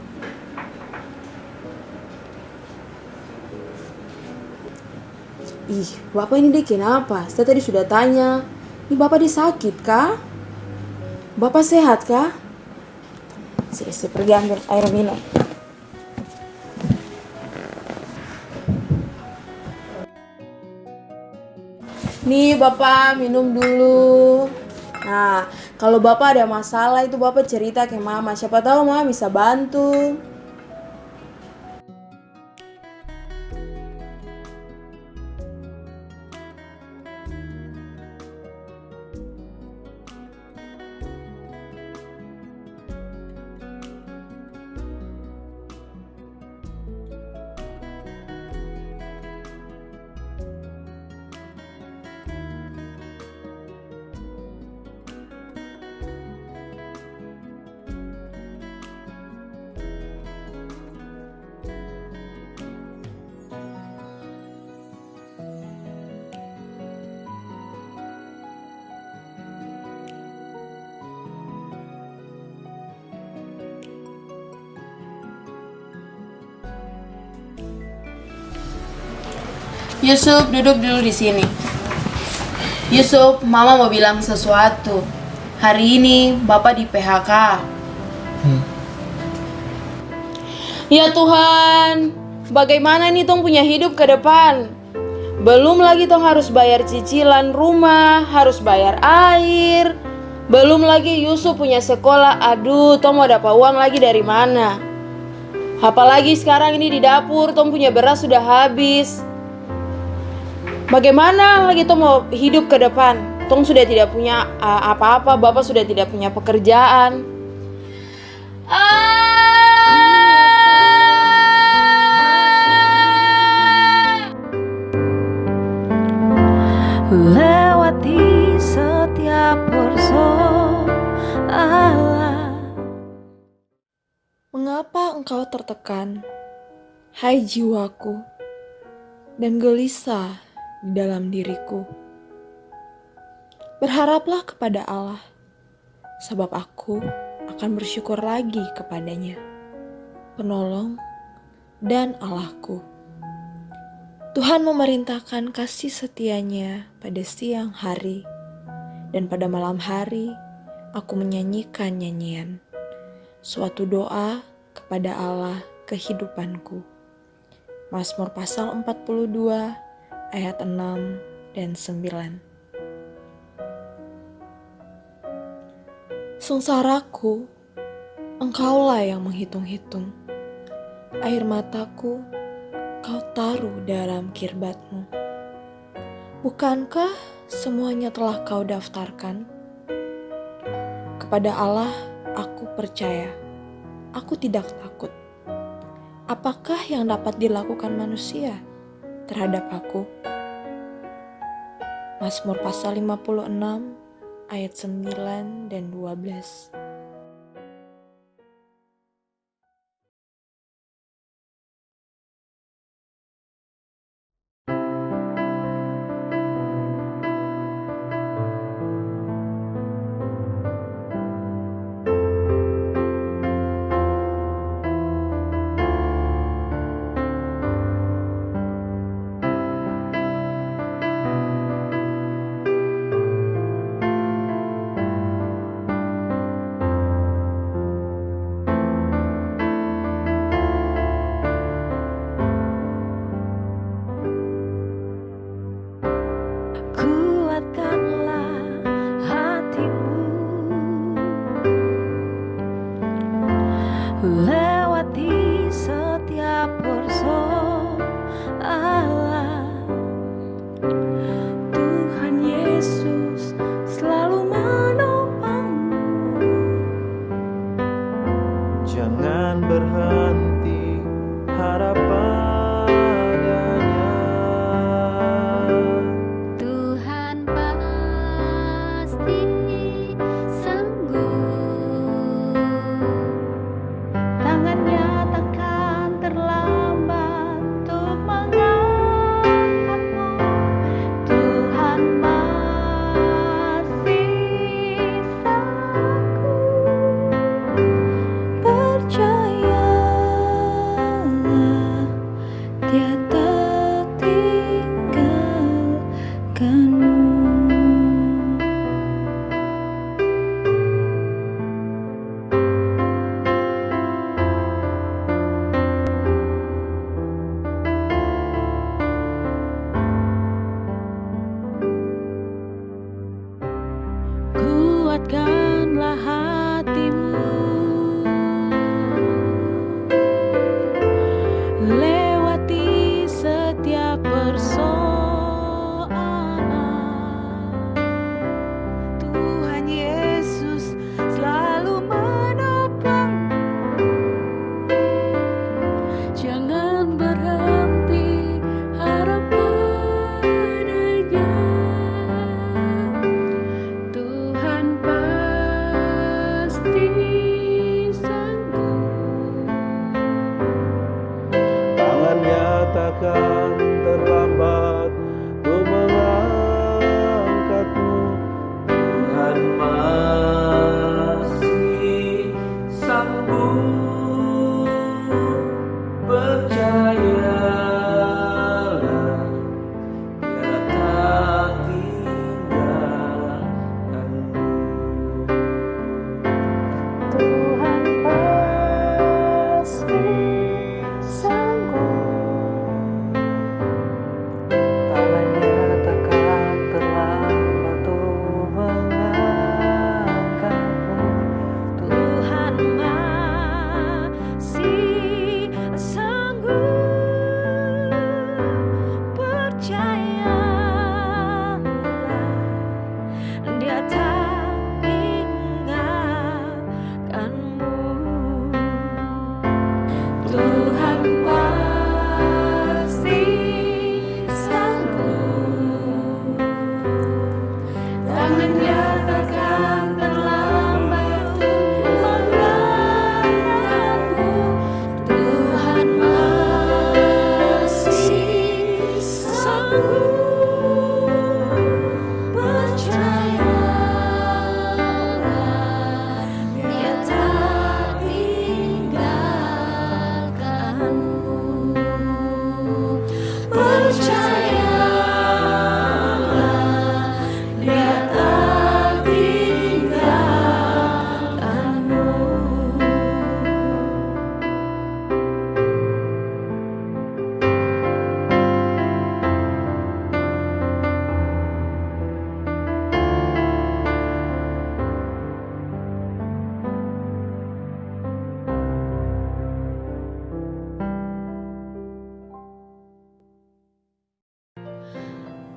Ih, Bapak ini deh kenapa? Saya tadi sudah tanya. Ini Bapak dia sakit kah? Bapak sehat kah? Saya pergi ambil air minum. Nih Bapak minum dulu. Nah, kalau Bapak ada masalah itu Bapak cerita ke Mama. Siapa tahu Mama bisa bantu. Yusuf, duduk dulu di sini. Yusuf, Mama mau bilang sesuatu. Hari ini Bapak di PHK. Ya Tuhan, bagaimana nih Tong punya hidup ke depan? Belum lagi Tong harus bayar cicilan rumah, harus bayar air. Belum lagi Yusuf punya sekolah. Aduh, Tong mau dapat uang lagi dari mana? Apalagi sekarang ini di dapur Tong punya beras sudah habis. Bagaimana lagi Tong mau hidup ke depan? Tong sudah tidak punya apa-apa, Bapak sudah tidak punya pekerjaan. Lewati setiap persoalan. Mengapa engkau tertekan, hai jiwaku, dan gelisah di dalam diriku? Berharaplah kepada Allah, sebab aku akan bersyukur lagi kepadanya, penolong dan Allahku. Tuhan memerintahkan kasih setianya pada siang hari, dan pada malam hari aku menyanyikan nyanyian, suatu doa kepada Allah kehidupanku. Mazmur pasal 42 ayat 6 dan 9. Sengsaraku, engkaulah yang menghitung-hitung. Air mataku kau taruh dalam kirbatmu. Bukankah semuanya telah kau daftarkan? Kepada Allah aku percaya, aku tidak takut. Apakah yang dapat dilakukan manusia terhadap aku? Mazmur pasal 56 ayat 9 dan 12. Tuhan Yesus selalu menopangmu. Jangan berhenti harap padanya. Tuhan pasti sanggup. Tangannya takkan terlambat untuk mengangkatmu. Tuhan masih sanggup. Percayalah, Dia tak tinggalkanmu. Kuatkanlah hatimu, lewati setiap persoalan. Tuhan Yesus selalu menopangmu. Jangan berhenti harap padanya. Tuhan pasti sanggup. Tangannya takkan terlambat untuk mengangkatmu. Tuhan masih sanggup. Percayalah, Dia tak tinggalkanmu. Tuhan pasti sanggup. Tangannya takkan terlambat untuk mengangkatmu. Tuhan masih sanggup. Percayalah, Dia tak tinggalkanmu. Tuhan pasti sanggup. Tangannya takkan terlambat untuk mengangkatmu. Tuhan masih sanggup. Percayalah, Dia tak tinggalkanmu. Percayalah, Dia tak tinggalkanmu.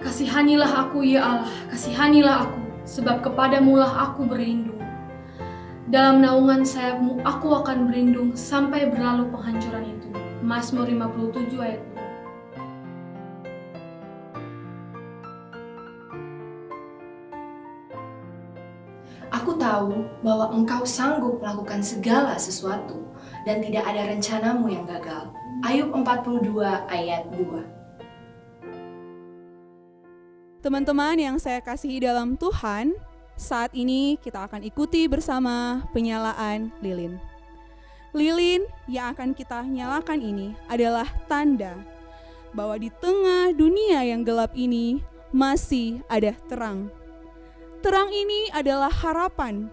Kasihanilah aku ya Allah, kasihanilah aku, sebab kepadamulah aku berlindung. Dalam naungan sayapmu aku akan berlindung sampai berlalu penghancuran itu. Mazmur 57 ayat 2. Aku tahu bahwa Engkau sanggup melakukan segala sesuatu dan tidak ada rencanamu yang gagal. Ayub 42 ayat 2. Teman-teman yang saya kasihi dalam Tuhan, saat ini kita akan ikuti bersama penyalaan lilin. Lilin yang akan kita nyalakan ini adalah tanda bahwa di tengah dunia yang gelap ini masih ada terang. Terang ini adalah harapan.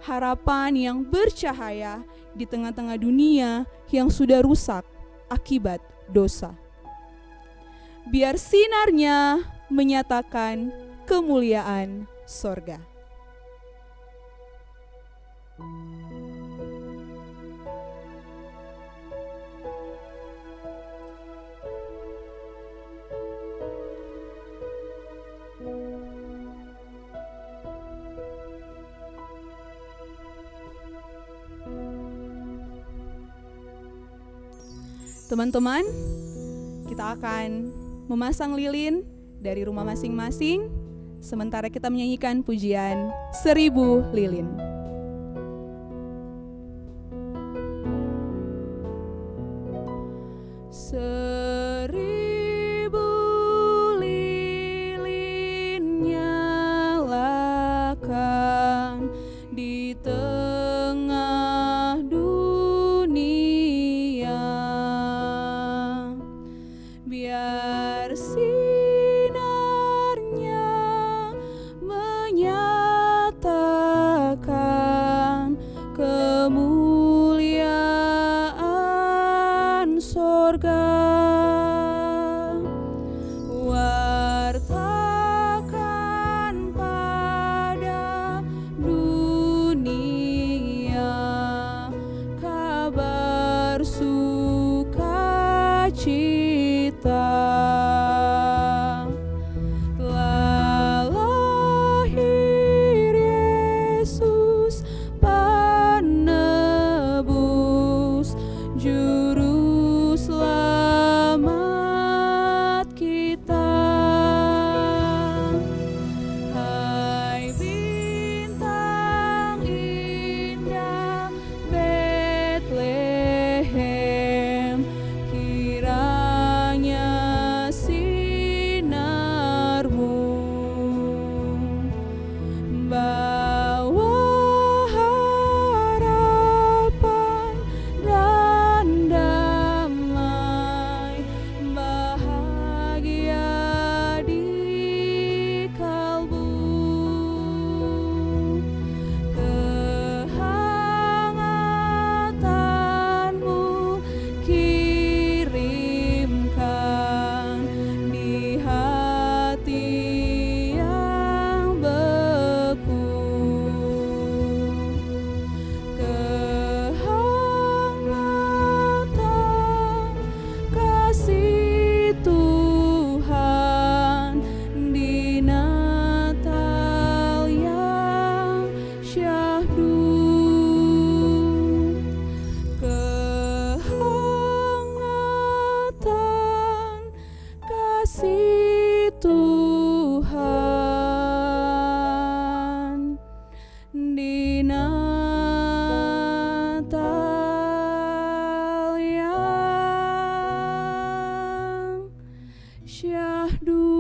Harapan yang bercahaya di tengah-tengah dunia yang sudah rusak akibat dosa. Biar sinarnya menyatakan kemuliaan sorga. Teman-teman, kita akan memasang lilin dari rumah masing-masing sementara kita menyanyikan pujian 1000 lilin. Seribu lilin nyalakan di tengah dunia, biar sinarnya menyatakan kemuliaan sorga. Wartakan pada dunia kabar sukacita. Telah lahir Yesus penebus, juru selamat kita. Hai bintang indah Betlehem, kiranya sinarmu bawa harapan dan damai, bahagia di kalbu. Kehangatanmu kirimkan di hati yang beku. Kehangatan kasih Tuhan di Natal yang syahdu. Kehangatan kasih Tuhan di Natal yang syahdu.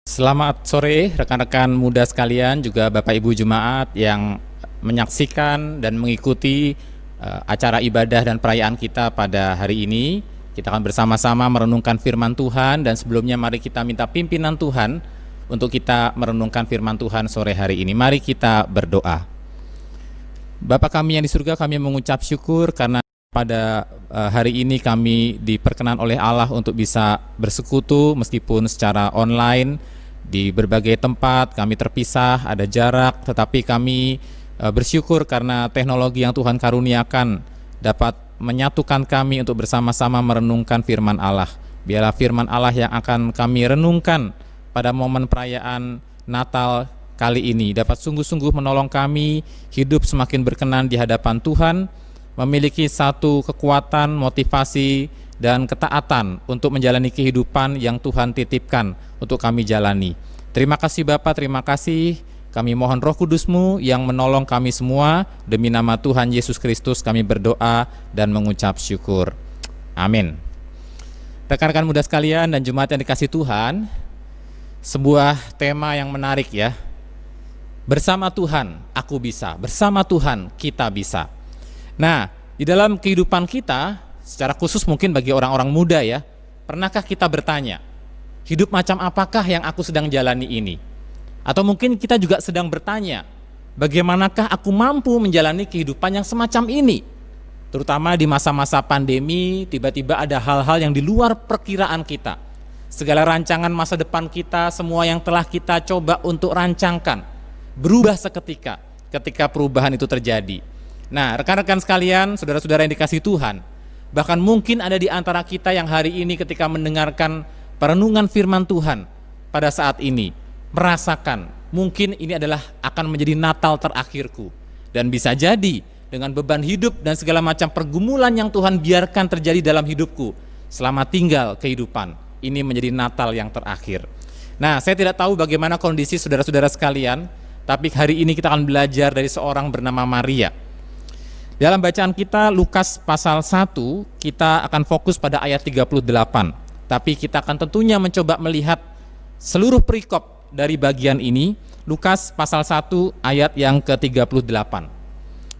Selamat sore rekan-rekan muda sekalian, juga Bapak Ibu Jemaat yang menyaksikan dan mengikuti acara ibadah dan perayaan kita pada hari ini. Kita akan bersama-sama merenungkan firman Tuhan, dan sebelumnya mari kita minta pimpinan Tuhan untuk kita merenungkan firman Tuhan sore hari ini. Mari kita berdoa. Bapa kami yang di surga, kami mengucap syukur karena pada hari ini kami diperkenan oleh Allah untuk bisa bersekutu meskipun secara online. Di berbagai tempat kami terpisah, ada jarak, tetapi kami bersyukur karena teknologi yang Tuhan karuniakan dapat menyatukan kami untuk bersama-sama merenungkan firman Allah. Biarlah firman Allah yang akan kami renungkan pada momen perayaan Natal kali ini dapat sungguh-sungguh menolong kami hidup semakin berkenan di hadapan Tuhan, memiliki satu kekuatan, motivasi, dan ketaatan untuk menjalani kehidupan yang Tuhan titipkan untuk kami jalani. Terima kasih Bapa, terima kasih. Kami mohon Roh Kudus-Mu yang menolong kami semua. Demi nama Tuhan Yesus Kristus kami berdoa dan mengucap syukur. Amin. Rekan-rekan muda sekalian dan jemaat yang dikasihi Tuhan, sebuah tema yang menarik ya. Bersama Tuhan aku bisa, bersama Tuhan kita bisa. Nah, di dalam kehidupan kita, secara khusus mungkin bagi orang-orang muda ya, pernahkah kita bertanya, hidup macam apakah yang aku sedang jalani ini? Atau mungkin kita juga sedang bertanya, bagaimanakah aku mampu menjalani kehidupan yang semacam ini? Terutama di masa-masa pandemi, tiba-tiba ada hal-hal yang di luar perkiraan kita. Segala rancangan masa depan kita, semua yang telah kita coba untuk rancangkan, berubah seketika ketika perubahan itu terjadi. Nah, rekan-rekan sekalian, saudara-saudara yang dikasihi Tuhan, bahkan mungkin ada di antara kita yang hari ini ketika mendengarkan perenungan firman Tuhan, pada saat ini merasakan mungkin ini adalah akan menjadi Natal terakhirku, dan bisa jadi dengan beban hidup dan segala macam pergumulan yang Tuhan biarkan terjadi dalam hidupku selama tinggal kehidupan, ini menjadi Natal yang terakhir. Nah, saya tidak tahu bagaimana kondisi saudara-saudara sekalian, tapi hari ini kita akan belajar dari seorang bernama Maria. Dalam bacaan kita Lukas pasal 1, kita akan fokus pada ayat 38. Tapi kita akan tentunya mencoba melihat seluruh perikop dari bagian ini. Lukas pasal 1 ayat yang ke-38.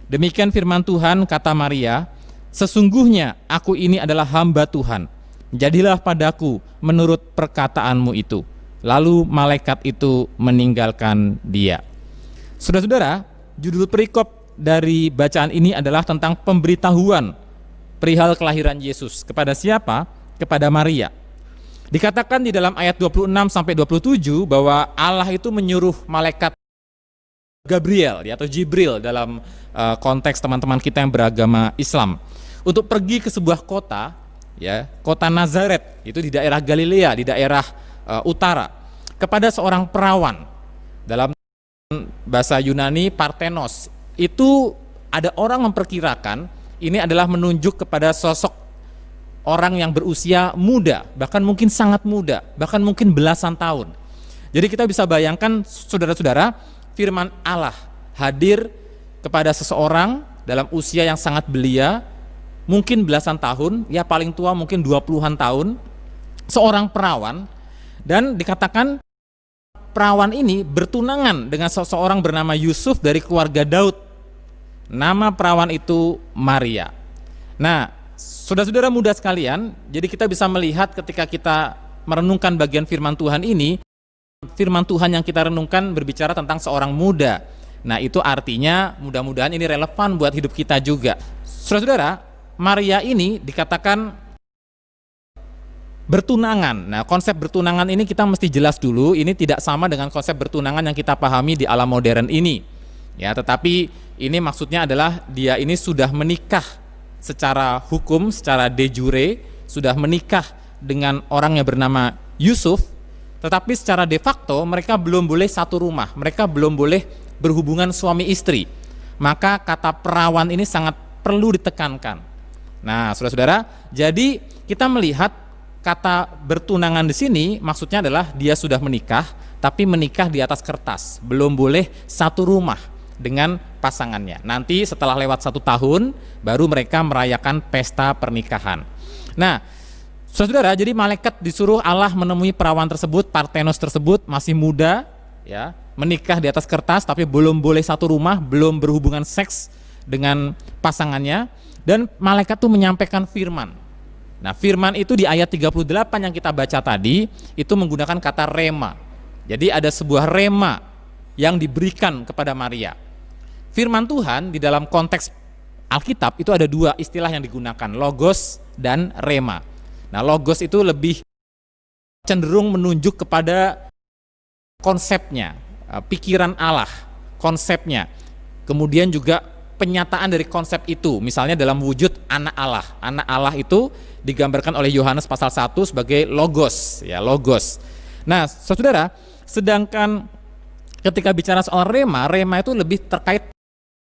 Demikian firman Tuhan, kata Maria, "Sesungguhnya aku ini adalah hamba Tuhan. Jadilah padaku menurut perkataanmu itu." Lalu malaikat itu meninggalkan dia. Saudara-saudara, judul perikop dari bacaan ini adalah tentang pemberitahuan perihal kelahiran Yesus. Kepada siapa? Kepada Maria. Dikatakan di dalam ayat 26 sampai 27 bahwa Allah itu menyuruh malaikat Gabriel atau Jibril dalam konteks teman-teman kita yang beragama Islam untuk pergi ke sebuah kota, ya, kota Nazaret, itu di daerah Galilea, di daerah utara, kepada seorang perawan. Dalam bahasa Yunani Parthenos, itu ada orang memperkirakan ini adalah menunjuk kepada sosok orang yang berusia muda, bahkan mungkin sangat muda, bahkan mungkin belasan tahun. Jadi kita bisa bayangkan, saudara-saudara, firman Allah hadir kepada seseorang dalam usia yang sangat belia, mungkin belasan tahun, ya paling tua mungkin 20-an tahun, seorang perawan. Dan dikatakan perawan ini bertunangan dengan seseorang bernama Yusuf dari keluarga Daud. Nama perawan itu Maria. Nah, saudara-saudara muda sekalian, jadi kita bisa melihat ketika kita merenungkan bagian firman Tuhan ini, firman Tuhan yang kita renungkan berbicara tentang seorang muda. Nah, itu artinya mudah-mudahan ini relevan buat hidup kita juga. Saudara-saudara, Maria ini dikatakan bertunangan. Nah, konsep bertunangan ini kita mesti jelas dulu, ini tidak sama dengan konsep bertunangan yang kita pahami di alam modern ini. Ya, tetapi ini maksudnya adalah dia ini sudah menikah secara hukum, secara de jure, sudah menikah dengan orang yang bernama Yusuf, tetapi secara de facto mereka belum boleh satu rumah, mereka belum boleh berhubungan suami istri. Maka kata perawan ini sangat perlu ditekankan. Nah, saudara-saudara, jadi kita melihat kata bertunangan di sini maksudnya adalah dia sudah menikah, tapi menikah di atas kertas, belum boleh satu rumah dengan pasangannya. Nanti setelah lewat 1 tahun, baru mereka merayakan pesta pernikahan. Nah, saudara, jadi malaikat disuruh Allah menemui perawan tersebut, Parthenos tersebut, masih muda, ya, menikah di atas kertas, tapi belum boleh satu rumah, belum berhubungan seks dengan pasangannya, dan malaikat itu menyampaikan firman. Nah, firman itu di ayat 38 yang kita baca tadi, itu menggunakan kata rema. Jadi ada sebuah rema yang diberikan kepada Maria. Firman Tuhan di dalam konteks Alkitab itu ada 2 istilah yang digunakan, logos dan rema. Nah, logos itu lebih cenderung menunjuk kepada konsepnya, pikiran Allah, konsepnya. Kemudian juga penyataan dari konsep itu, misalnya dalam wujud anak Allah. Anak Allah itu digambarkan oleh Yohanes pasal 1 sebagai logos, ya, logos. Nah, saudara, sedangkan ketika bicara soal rema, rema itu lebih terkait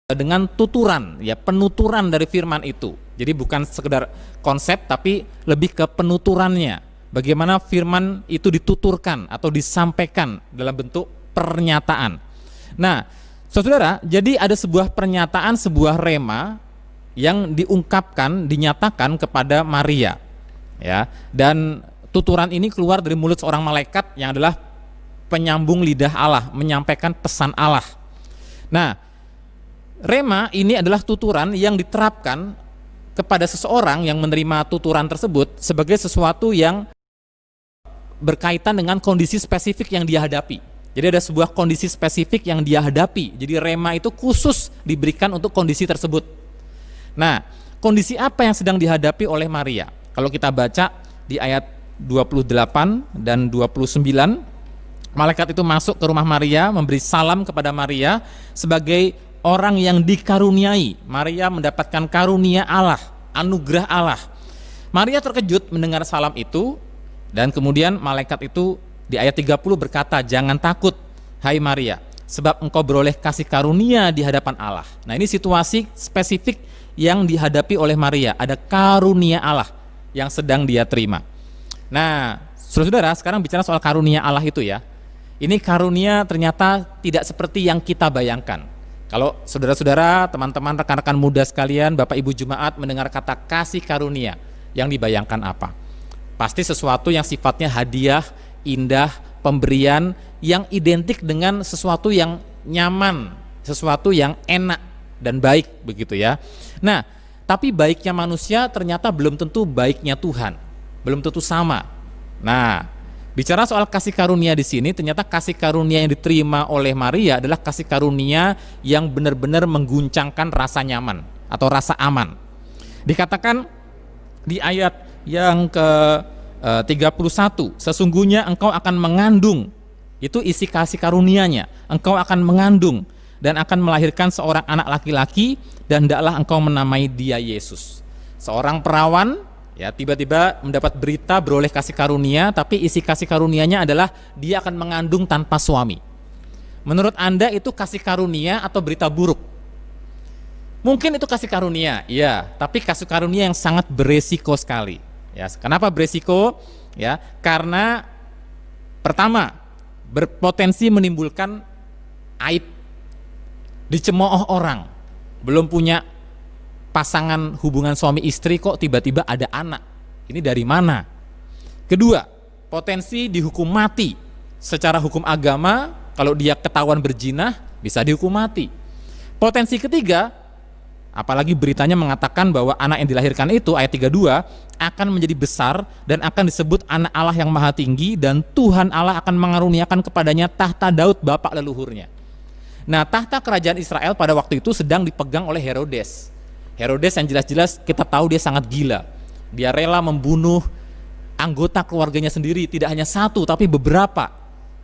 dengan tuturan, ya, penuturan dari firman itu. Jadi bukan sekedar konsep, tapi lebih ke penuturannya. Bagaimana firman itu dituturkan atau disampaikan dalam bentuk pernyataan. Nah, saudara, jadi ada sebuah pernyataan, sebuah rema yang diungkapkan, dinyatakan kepada Maria, ya. Dan tuturan ini keluar dari mulut seorang malaikat yang adalah penyambung lidah Allah, menyampaikan pesan Allah. Nah, rema ini adalah tuturan yang diterapkan kepada seseorang yang menerima tuturan tersebut sebagai sesuatu yang berkaitan dengan kondisi spesifik yang dia hadapi. Jadi ada sebuah kondisi spesifik yang dia hadapi. Jadi rema itu khusus diberikan untuk kondisi tersebut. Nah, kondisi apa yang sedang dihadapi oleh Maria? Kalau kita baca di ayat 28 dan 29, malaikat itu masuk ke rumah Maria, memberi salam kepada Maria sebagai orang yang dikaruniai. Maria mendapatkan karunia Allah, anugerah Allah. Maria terkejut mendengar salam itu, dan kemudian malaikat itu di ayat 30 berkata, "Jangan takut, hai Maria, sebab engkau beroleh kasih karunia di hadapan Allah." Nah, ini situasi spesifik yang dihadapi oleh Maria. Ada karunia Allah yang sedang dia terima. Nah, saudara-saudara, sekarang bicara soal karunia Allah itu ya. Ini karunia ternyata tidak seperti yang kita bayangkan. Kalau saudara-saudara, teman-teman, rekan-rekan muda sekalian, Bapak Ibu Jemaat mendengar kata kasih karunia, yang dibayangkan apa? Pasti sesuatu yang sifatnya hadiah, indah, pemberian yang identik dengan sesuatu yang nyaman, sesuatu yang enak dan baik, begitu ya. Nah, tapi baiknya manusia ternyata belum tentu baiknya Tuhan, belum tentu sama. Nah, bicara soal kasih karunia di sini, ternyata kasih karunia yang diterima oleh Maria adalah kasih karunia yang benar-benar mengguncangkan rasa nyaman atau rasa aman. Dikatakan di ayat yang ke-31, "Sesungguhnya engkau akan mengandung," itu isi kasih karunianya, "engkau akan mengandung dan akan melahirkan seorang anak laki-laki, dan hendaklah engkau menamai dia Yesus." Seorang perawan ya tiba-tiba mendapat berita beroleh kasih karunia, tapi isi kasih karunianya adalah dia akan mengandung tanpa suami. Menurut Anda itu kasih karunia atau berita buruk? Mungkin itu kasih karunia, ya, tapi kasih karunia yang sangat beresiko sekali. Ya, kenapa beresiko? Ya, karena pertama, berpotensi menimbulkan aib, dicemooh orang. Belum punya pasangan hubungan suami istri kok tiba-tiba ada anak. Ini dari mana? Kedua, potensi dihukum mati. Secara hukum agama, kalau dia ketahuan berzina bisa dihukum mati. Potensi ketiga, apalagi beritanya mengatakan bahwa anak yang dilahirkan itu, ayat 32, akan menjadi besar dan akan disebut anak Allah yang maha tinggi, dan Tuhan Allah akan mengaruniakan kepadanya tahta Daud bapak leluhurnya. Nah, tahta kerajaan Israel pada waktu itu sedang dipegang oleh Herodes. Herodes yang jelas-jelas kita tahu dia sangat gila. Dia rela membunuh anggota keluarganya sendiri, tidak hanya satu tapi beberapa,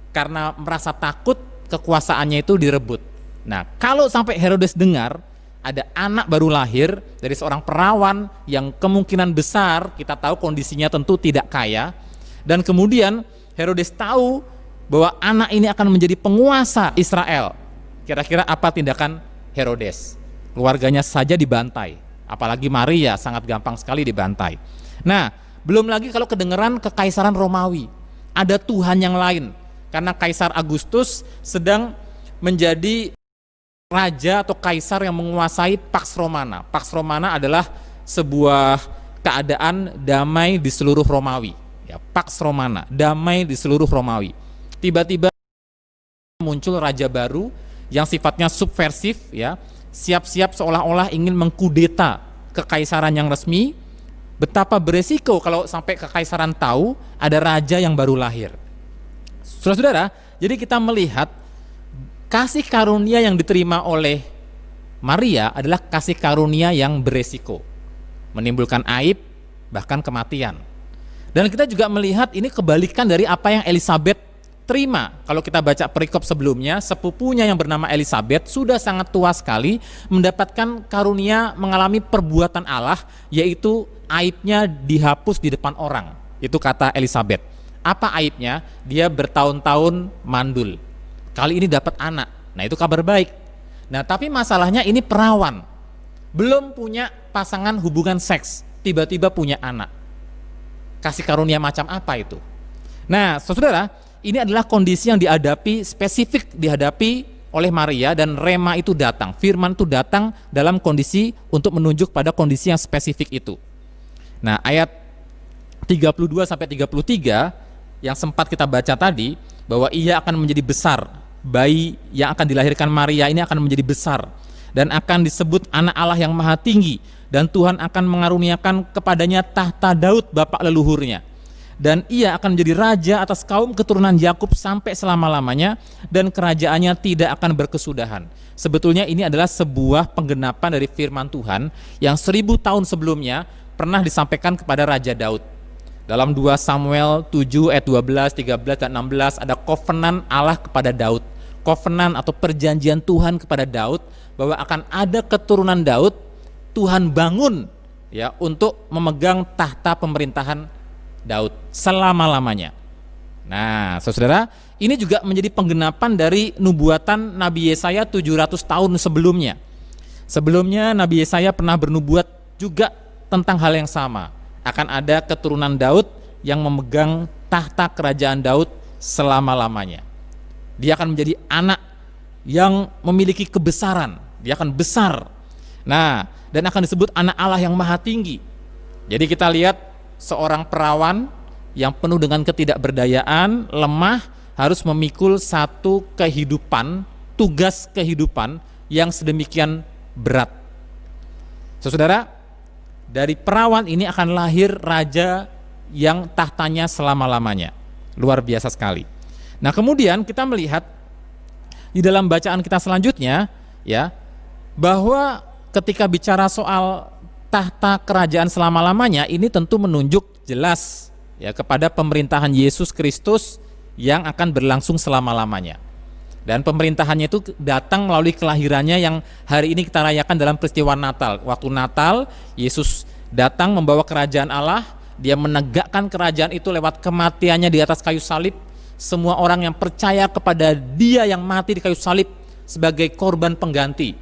karena merasa takut kekuasaannya itu direbut. Nah, kalau sampai Herodes dengar ada anak baru lahir dari seorang perawan yang kemungkinan besar kita tahu kondisinya tentu tidak kaya, dan kemudian Herodes tahu bahwa anak ini akan menjadi penguasa Israel, kira-kira apa tindakan Herodes? Keluarganya saja dibantai, apalagi Maria sangat gampang sekali dibantai. Nah, belum lagi kalau kedengeran kekaisaran Romawi, ada Tuhan yang lain, karena Kaisar Agustus sedang menjadi raja atau kaisar yang menguasai Pax Romana. Pax Romana adalah sebuah keadaan damai di seluruh Romawi. Ya, Pax Romana, damai di seluruh Romawi. Tiba-tiba muncul raja baru yang sifatnya subversif, ya, siap-siap seolah-olah ingin mengkudeta kekaisaran yang resmi. Betapa beresiko kalau sampai kekaisaran tahu ada raja yang baru lahir. Saudara-saudara, jadi kita melihat kasih karunia yang diterima oleh Maria adalah kasih karunia yang beresiko, menimbulkan aib, bahkan kematian. Dan kita juga melihat ini kebalikan dari apa yang Elizabeth terima. Kalau kita baca perikop sebelumnya, sepupunya yang bernama Elizabeth sudah sangat tua sekali, mendapatkan karunia mengalami perbuatan Allah, yaitu aibnya dihapus di depan orang. Itu kata Elizabeth. Apa aibnya? Dia bertahun-tahun mandul. Kali ini dapat anak. Nah, itu kabar baik. Nah, tapi masalahnya ini perawan, belum punya pasangan hubungan seks, tiba-tiba punya anak. Kasih karunia macam apa itu? Nah, saudara, ini adalah kondisi yang dihadapi, spesifik dihadapi oleh Maria, dan rema itu datang, firman itu datang dalam kondisi untuk menunjuk pada kondisi yang spesifik itu. Nah, ayat 32 sampai 33 yang sempat kita baca tadi, bahwa ia akan menjadi besar, bayi yang akan dilahirkan Maria ini akan menjadi besar dan akan disebut anak Allah yang maha tinggi, dan Tuhan akan mengaruniakan kepadanya tahta Daud bapak leluhurnya. Dan ia akan menjadi raja atas kaum keturunan Yakub sampai selama-lamanya, dan kerajaannya tidak akan berkesudahan. Sebetulnya ini adalah sebuah penggenapan dari firman Tuhan yang 1000 tahun sebelumnya pernah disampaikan kepada Raja Daud. Dalam 2 Samuel 7 ayat 12, 13, dan 16 ada covenant Allah kepada Daud. Covenant atau perjanjian Tuhan kepada Daud bahwa akan ada keturunan Daud, Tuhan bangun ya untuk memegang tahta pemerintahan Daud selama-lamanya. Nah, saudara, ini juga menjadi penggenapan dari nubuatan Nabi Yesaya 700 tahun sebelumnya. Sebelumnya Nabi Yesaya pernah bernubuat juga tentang hal yang sama. Akan ada keturunan Daud yang memegang tahta kerajaan Daud selama-lamanya. Dia akan menjadi anak yang memiliki kebesaran. Dia akan besar. Nah, dan akan disebut anak Allah yang maha tinggi. Jadi kita lihat seorang perawan yang penuh dengan ketidakberdayaan, lemah, harus memikul satu kehidupan, tugas kehidupan yang sedemikian berat. Saudara, dari perawan ini akan lahir raja yang tahtanya selama-lamanya. Luar biasa sekali. Nah, kemudian kita melihat di dalam bacaan kita selanjutnya, ya, bahwa ketika bicara soal tahta kerajaan selama-lamanya, ini tentu menunjuk jelas ya kepada pemerintahan Yesus Kristus yang akan berlangsung selama-lamanya. Dan pemerintahannya itu datang melalui kelahirannya yang hari ini kita rayakan dalam peristiwa Natal. Waktu Natal, Yesus datang membawa kerajaan Allah, dia menegakkan kerajaan itu lewat kematiannya di atas kayu salib. Semua orang yang percaya kepada dia yang mati di kayu salib sebagai korban pengganti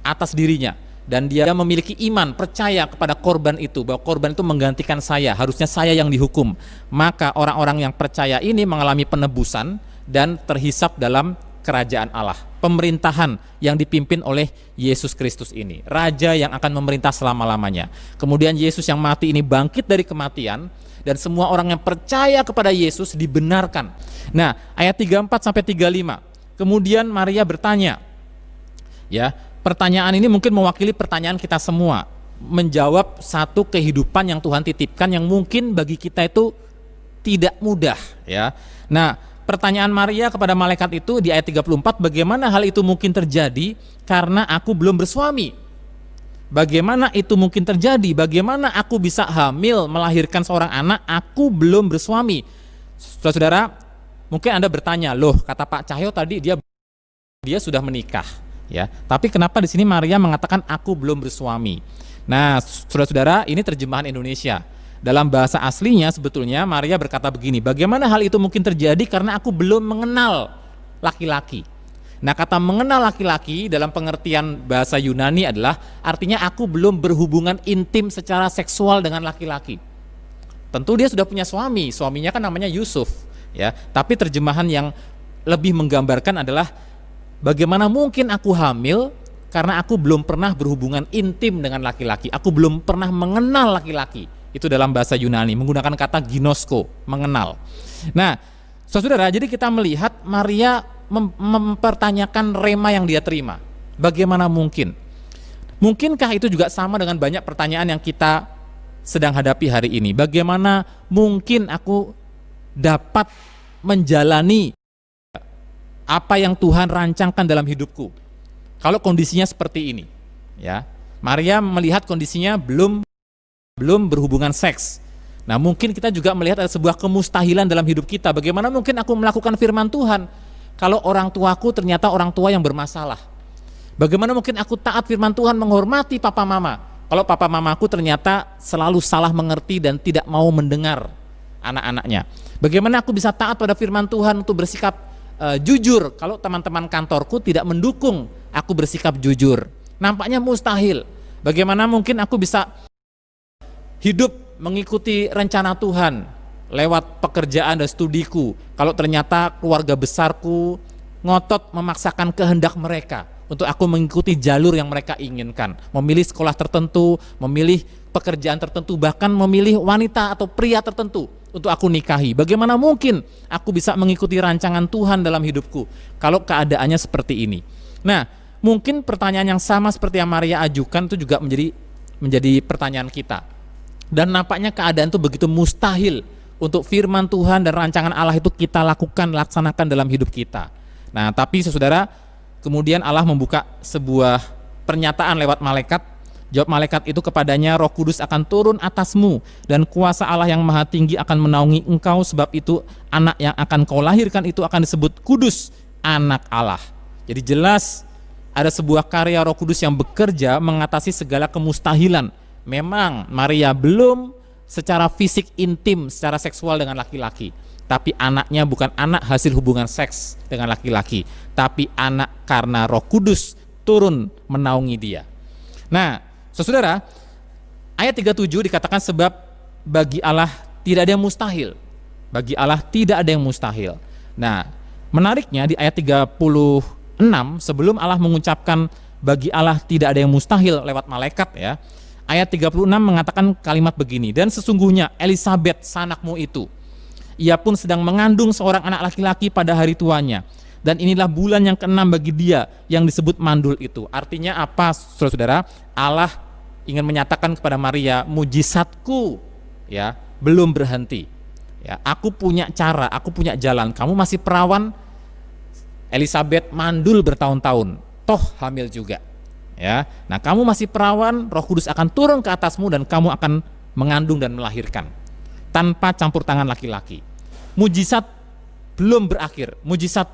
atas dirinya, dan dia memiliki iman, percaya kepada korban itu, bahwa korban itu menggantikan saya, harusnya saya yang dihukum. Maka orang-orang yang percaya ini mengalami penebusan dan terhisap dalam kerajaan Allah, pemerintahan yang dipimpin oleh Yesus Kristus ini, raja yang akan memerintah selama-lamanya. Kemudian Yesus yang mati ini bangkit dari kematian, dan semua orang yang percaya kepada Yesus dibenarkan. Nah, ayat 34 sampai 35. Kemudian Maria bertanya, ya, pertanyaan ini mungkin mewakili pertanyaan kita semua, menjawab satu kehidupan yang Tuhan titipkan yang mungkin bagi kita itu tidak mudah, ya. Nah, pertanyaan Maria kepada malaikat itu di ayat 34, bagaimana hal itu mungkin terjadi karena aku belum bersuami? Bagaimana itu mungkin terjadi? Bagaimana aku bisa hamil melahirkan seorang anak, aku belum bersuami? Saudara, mungkin Anda bertanya, loh, kata Pak Cahyo tadi dia sudah menikah. Ya, tapi kenapa di sini Maria mengatakan aku belum bersuami? Nah, saudara-saudara, ini terjemahan Indonesia. Dalam bahasa aslinya sebetulnya Maria berkata begini, bagaimana hal itu mungkin terjadi karena aku belum mengenal laki-laki. Nah, kata mengenal laki-laki dalam pengertian bahasa Yunani adalah artinya aku belum berhubungan intim secara seksual dengan laki-laki. Tentu dia sudah punya suami, suaminya kan namanya Yusuf, ya. Tapi terjemahan yang lebih menggambarkan adalah bagaimana mungkin aku hamil karena aku belum pernah berhubungan intim dengan laki-laki. Aku belum pernah mengenal laki-laki. Itu dalam bahasa Yunani menggunakan kata ginosko, mengenal. Nah, saudara, jadi kita melihat Maria mempertanyakan rema yang dia terima. Bagaimana mungkin? Mungkinkah itu juga sama dengan banyak pertanyaan yang kita sedang hadapi hari ini? Bagaimana mungkin aku dapat menjalani apa yang Tuhan rancangkan dalam hidupku kalau kondisinya seperti ini, ya? Maria melihat kondisinya belum berhubungan seks. Nah, mungkin kita juga melihat ada sebuah kemustahilan dalam hidup kita. Bagaimana mungkin aku melakukan firman Tuhan kalau orang tuaku ternyata orang tua yang bermasalah? Bagaimana mungkin aku taat firman Tuhan, menghormati papa mama kalau papa mamaku ternyata selalu salah mengerti dan tidak mau mendengar anak-anaknya? Bagaimana aku bisa taat pada firman Tuhan untuk bersikap jujur kalau teman-teman kantorku tidak mendukung aku bersikap jujur? Nampaknya mustahil. Bagaimana mungkin aku bisa hidup mengikuti rencana Tuhan lewat pekerjaan dan studiku kalau ternyata keluarga besarku ngotot memaksakan kehendak mereka untuk aku mengikuti jalur yang mereka inginkan, memilih sekolah tertentu, memilih pekerjaan tertentu, bahkan memilih wanita atau pria tertentu untuk aku nikahi? Bagaimana mungkin aku bisa mengikuti rancangan Tuhan dalam hidupku kalau keadaannya seperti ini? Nah, mungkin pertanyaan yang sama seperti yang Maria ajukan itu juga menjadi pertanyaan kita. Dan nampaknya keadaan itu begitu mustahil untuk firman Tuhan dan rancangan Allah itu kita laksanakan dalam hidup kita. Nah, tapi saudara, kemudian Allah membuka sebuah pernyataan lewat malaikat. Jawab malaikat itu kepadanya, Roh Kudus akan turun atasmu dan kuasa Allah yang maha tinggi akan menaungi engkau, sebab itu anak yang akan kau lahirkan itu akan disebut kudus, anak Allah. Jadi jelas ada sebuah karya Roh Kudus yang bekerja mengatasi segala kemustahilan. Memang Maria belum secara fisik intim, secara seksual dengan laki-laki, tapi anaknya bukan anak hasil hubungan seks dengan laki-laki, tapi anak karena Roh Kudus turun menaungi dia. Nah, saudara, ayat 37 dikatakan sebab bagi Allah tidak ada yang mustahil. Bagi Allah tidak ada yang mustahil. Nah, menariknya di ayat 36 sebelum Allah mengucapkan bagi Allah tidak ada yang mustahil lewat malaikat ya. Ayat 36 mengatakan kalimat begini, dan sesungguhnya Elisabet sanakmu itu, ia pun sedang mengandung seorang anak laki-laki pada hari tuanya, dan inilah bulan yang ke-6 bagi dia yang disebut mandul itu. Artinya apa, saudara-saudara? Allah ingin menyatakan kepada Maria, mujizatku ya belum berhenti. Ya, aku punya cara, aku punya jalan. Kamu masih perawan, Elisabet mandul bertahun-tahun, toh hamil juga. Ya, nah kamu masih perawan, Roh Kudus akan turun ke atasmu dan kamu akan mengandung dan melahirkan tanpa campur tangan laki-laki. Mujizat belum berakhir, mujizat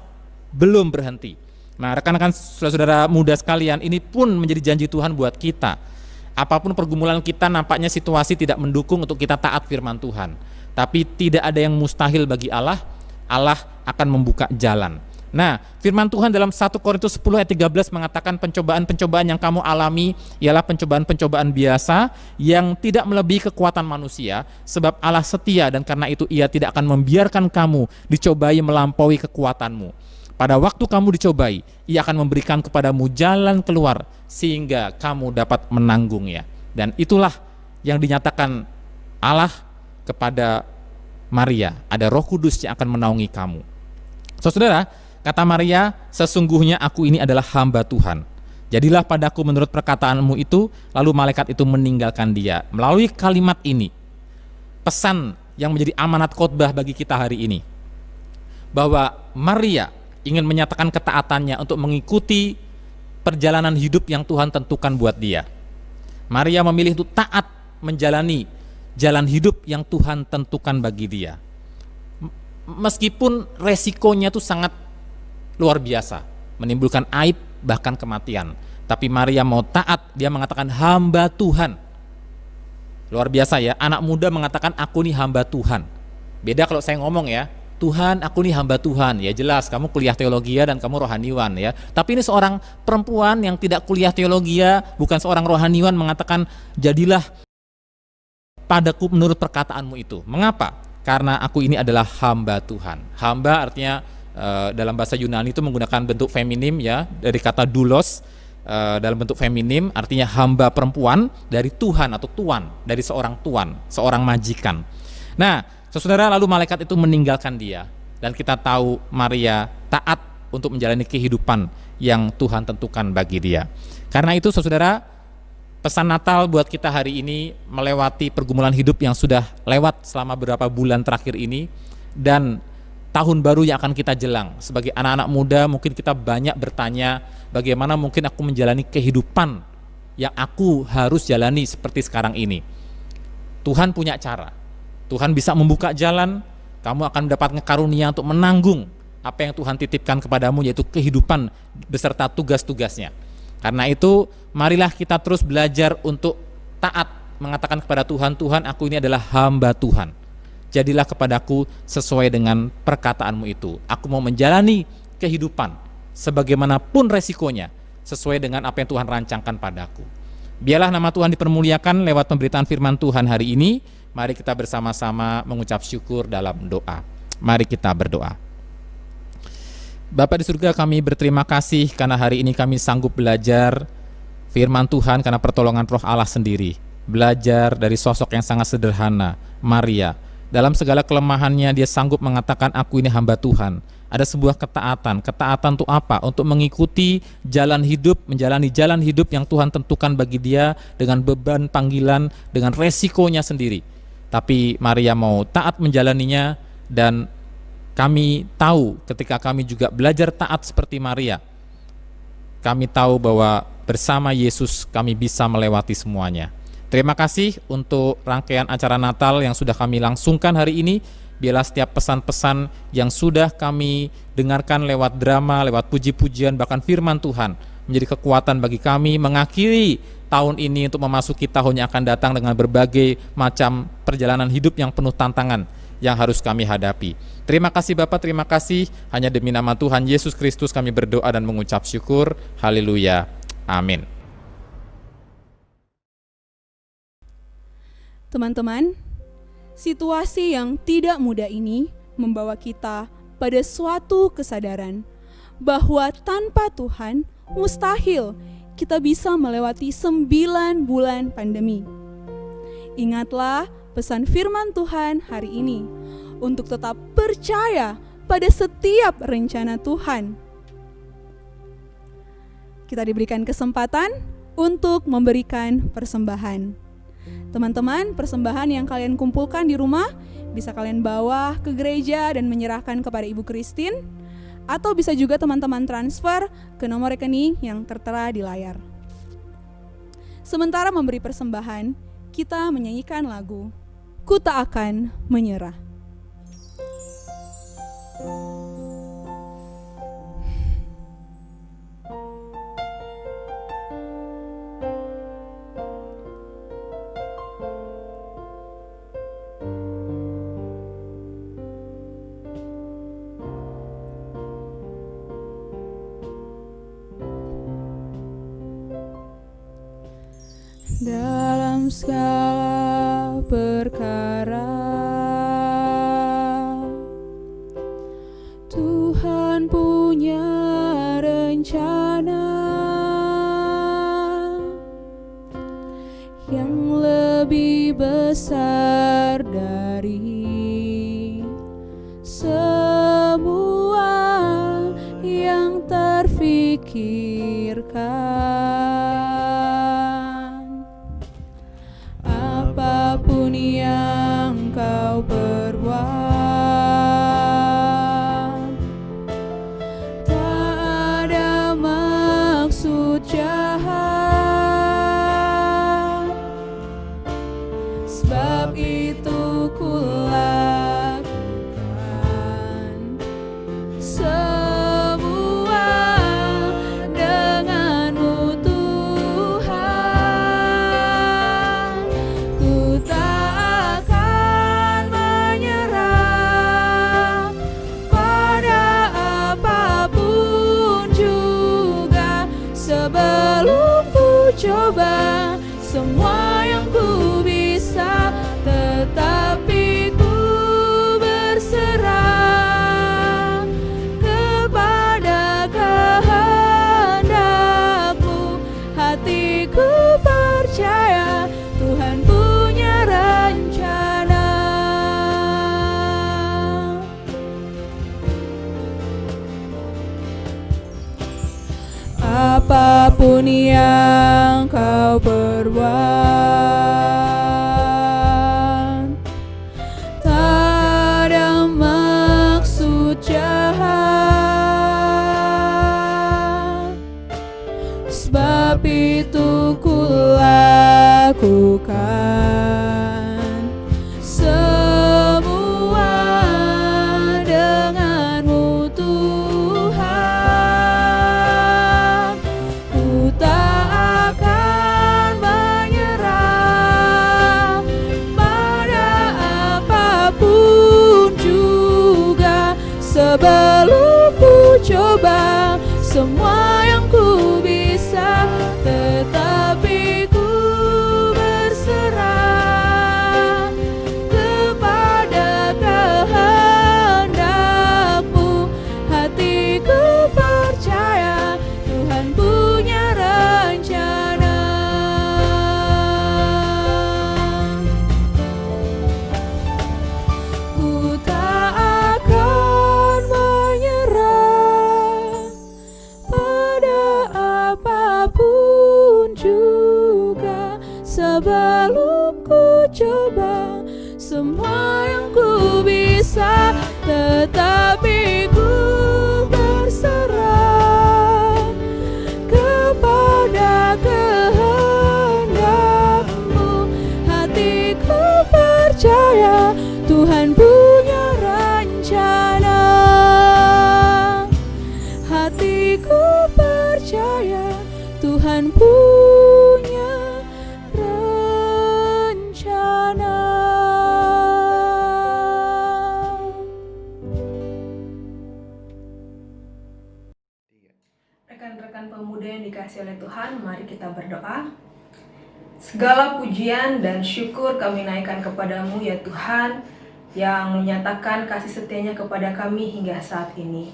belum berhenti. Nah, rekan-rekan saudara-saudara muda sekalian, ini pun menjadi janji Tuhan buat kita. Apapun pergumulan kita, nampaknya situasi tidak mendukung untuk kita taat firman Tuhan, tapi tidak ada yang mustahil bagi Allah. Allah akan membuka jalan. Nah, firman Tuhan dalam 1 Korintus 10 ayat 13 mengatakan pencobaan-pencobaan yang kamu alami ialah pencobaan-pencobaan biasa yang tidak melebihi kekuatan manusia, sebab Allah setia dan karena itu Ia tidak akan membiarkan kamu dicobai melampaui kekuatanmu. Pada waktu kamu dicobai, Ia akan memberikan kepadamu jalan keluar sehingga kamu dapat menanggungnya. Dan itulah yang dinyatakan Allah kepada Maria, ada Roh Kudus yang akan menaungi kamu. Saudara, kata Maria, sesungguhnya aku ini adalah hamba Tuhan. Jadilah padaku menurut perkataanmu itu, lalu malaikat itu meninggalkan dia. Melalui kalimat ini, pesan yang menjadi amanat khotbah bagi kita hari ini, bahwa Maria ingin menyatakan ketaatannya untuk mengikuti perjalanan hidup yang Tuhan tentukan buat dia. Maria memilih untuk taat menjalani jalan hidup yang Tuhan tentukan bagi dia. Meskipun resikonya itu sangat luar biasa, menimbulkan aib bahkan kematian, tapi Maria mau taat. Dia mengatakan hamba Tuhan. Luar biasa ya, anak muda mengatakan aku nih hamba Tuhan. Beda kalau saya ngomong ya, Tuhan aku nih hamba Tuhan, ya jelas kamu kuliah teologi dan kamu rohaniwan ya. Tapi ini seorang perempuan yang tidak kuliah teologi, bukan seorang rohaniwan, mengatakan jadilah padaku menurut perkataanmu itu. Mengapa? Karena aku ini adalah hamba Tuhan. Hamba artinya dalam bahasa Yunani itu menggunakan bentuk feminim ya, dari kata doulos, dalam bentuk feminim artinya hamba perempuan dari Tuhan atau tuan, dari seorang tuan, seorang majikan. Nah, saudara, lalu malaikat itu meninggalkan dia dan kita tahu Maria taat untuk menjalani kehidupan yang Tuhan tentukan bagi dia. Karena itu saudara, pesan Natal buat kita hari ini melewati pergumulan hidup yang sudah lewat selama beberapa bulan terakhir ini, dan tahun baru yang akan kita jelang. Sebagai anak-anak muda mungkin kita banyak bertanya, bagaimana mungkin aku menjalani kehidupan yang aku harus jalani seperti sekarang ini. Tuhan punya cara. Tuhan bisa membuka jalan, kamu akan mendapatkan karunia untuk menanggung apa yang Tuhan titipkan kepadamu, yaitu kehidupan beserta tugas-tugasnya. Karena itu marilah kita terus belajar untuk taat, mengatakan kepada Tuhan, Tuhan aku ini adalah hamba Tuhan, jadilah kepadaku sesuai dengan perkataanmu itu. Aku mau menjalani kehidupan sebagaimanapun resikonya, sesuai dengan apa yang Tuhan rancangkan padaku. Biarlah nama Tuhan dipermuliakan lewat pemberitaan firman Tuhan hari ini. Mari kita bersama-sama mengucap syukur dalam doa. Mari kita berdoa. Bapa di surga, kami berterima kasih karena hari ini kami sanggup belajar firman Tuhan karena pertolongan Roh Allah sendiri. Belajar dari sosok yang sangat sederhana, Maria. Dalam segala kelemahannya dia sanggup mengatakan aku ini hamba Tuhan. Ada sebuah ketaatan. Ketaatan untuk apa? Untuk mengikuti jalan hidup, menjalani jalan hidup yang Tuhan tentukan bagi dia dengan beban panggilan, dengan resikonya sendiri. Tapi Maria mau taat menjalaninya, dan kami tahu ketika kami juga belajar taat seperti Maria, kami tahu bahwa bersama Yesus kami bisa melewati semuanya. Terima kasih untuk rangkaian acara Natal yang sudah kami langsungkan hari ini. Biarlah setiap pesan-pesan yang sudah kami dengarkan lewat drama, lewat puji-pujian, bahkan firman Tuhan menjadi kekuatan bagi kami mengakhiri tahun ini untuk memasuki tahun yang akan datang dengan berbagai macam perjalanan hidup yang penuh tantangan yang harus kami hadapi. Terima kasih Bapak, terima kasih. Hanya demi nama Tuhan Yesus Kristus kami berdoa dan mengucap syukur. Haleluya. Amin. Teman-teman, situasi yang tidak mudah ini membawa kita pada suatu kesadaran bahwa tanpa Tuhan mustahil kita bisa melewati 9 bulan pandemi. Ingatlah pesan firman Tuhan hari ini untuk tetap percaya pada setiap rencana Tuhan. Kita diberikan kesempatan untuk memberikan persembahan. Teman-teman, persembahan yang kalian kumpulkan di rumah bisa kalian bawa ke gereja dan menyerahkan kepada Ibu Christine, atau bisa juga teman-teman transfer ke nomor rekening yang tertera di layar. Sementara memberi persembahan, kita menyanyikan lagu Ku Tak Akan Menyerah. Dalam segala perkara Tuhan punya rencana yang lebih besar dari semua yang terfikirkan. Apapun yang kau perbuat, tak ada maksud jahat. Sebab itu ku lakukan semua denganmu Tuhan. Ku tak akan menyerah pada apapun juga, sebelum ku coba semua yang ku bisa, tetapi ku berserah kepada kehendak-Mu. Hatiku percaya Tuhan punya rencana. Apapun yang kau perbuat, tak ada maksud jahat. Sebab itu ku lakukan semua denganmu Tuhan. Ku tak akan menyerah pada apapun juga, sebelum ku coba semua yang ku bisa, tetapi ku berserah kepada kehendak-Mu. Hatiku percaya Tuhan punya rencana. Ku tak akan menyerah pada apapun juga, sebelum ku coba semua yang ku bisa, tetapi ku berserah kepada kehendak-Mu. Hatiku percaya Tuhan punya rencana. Hatiku percaya Tuhan punya rencana. Segala pujian dan syukur kami naikkan kepadamu ya Tuhan, yang menyatakan kasih setianya kepada kami hingga saat ini.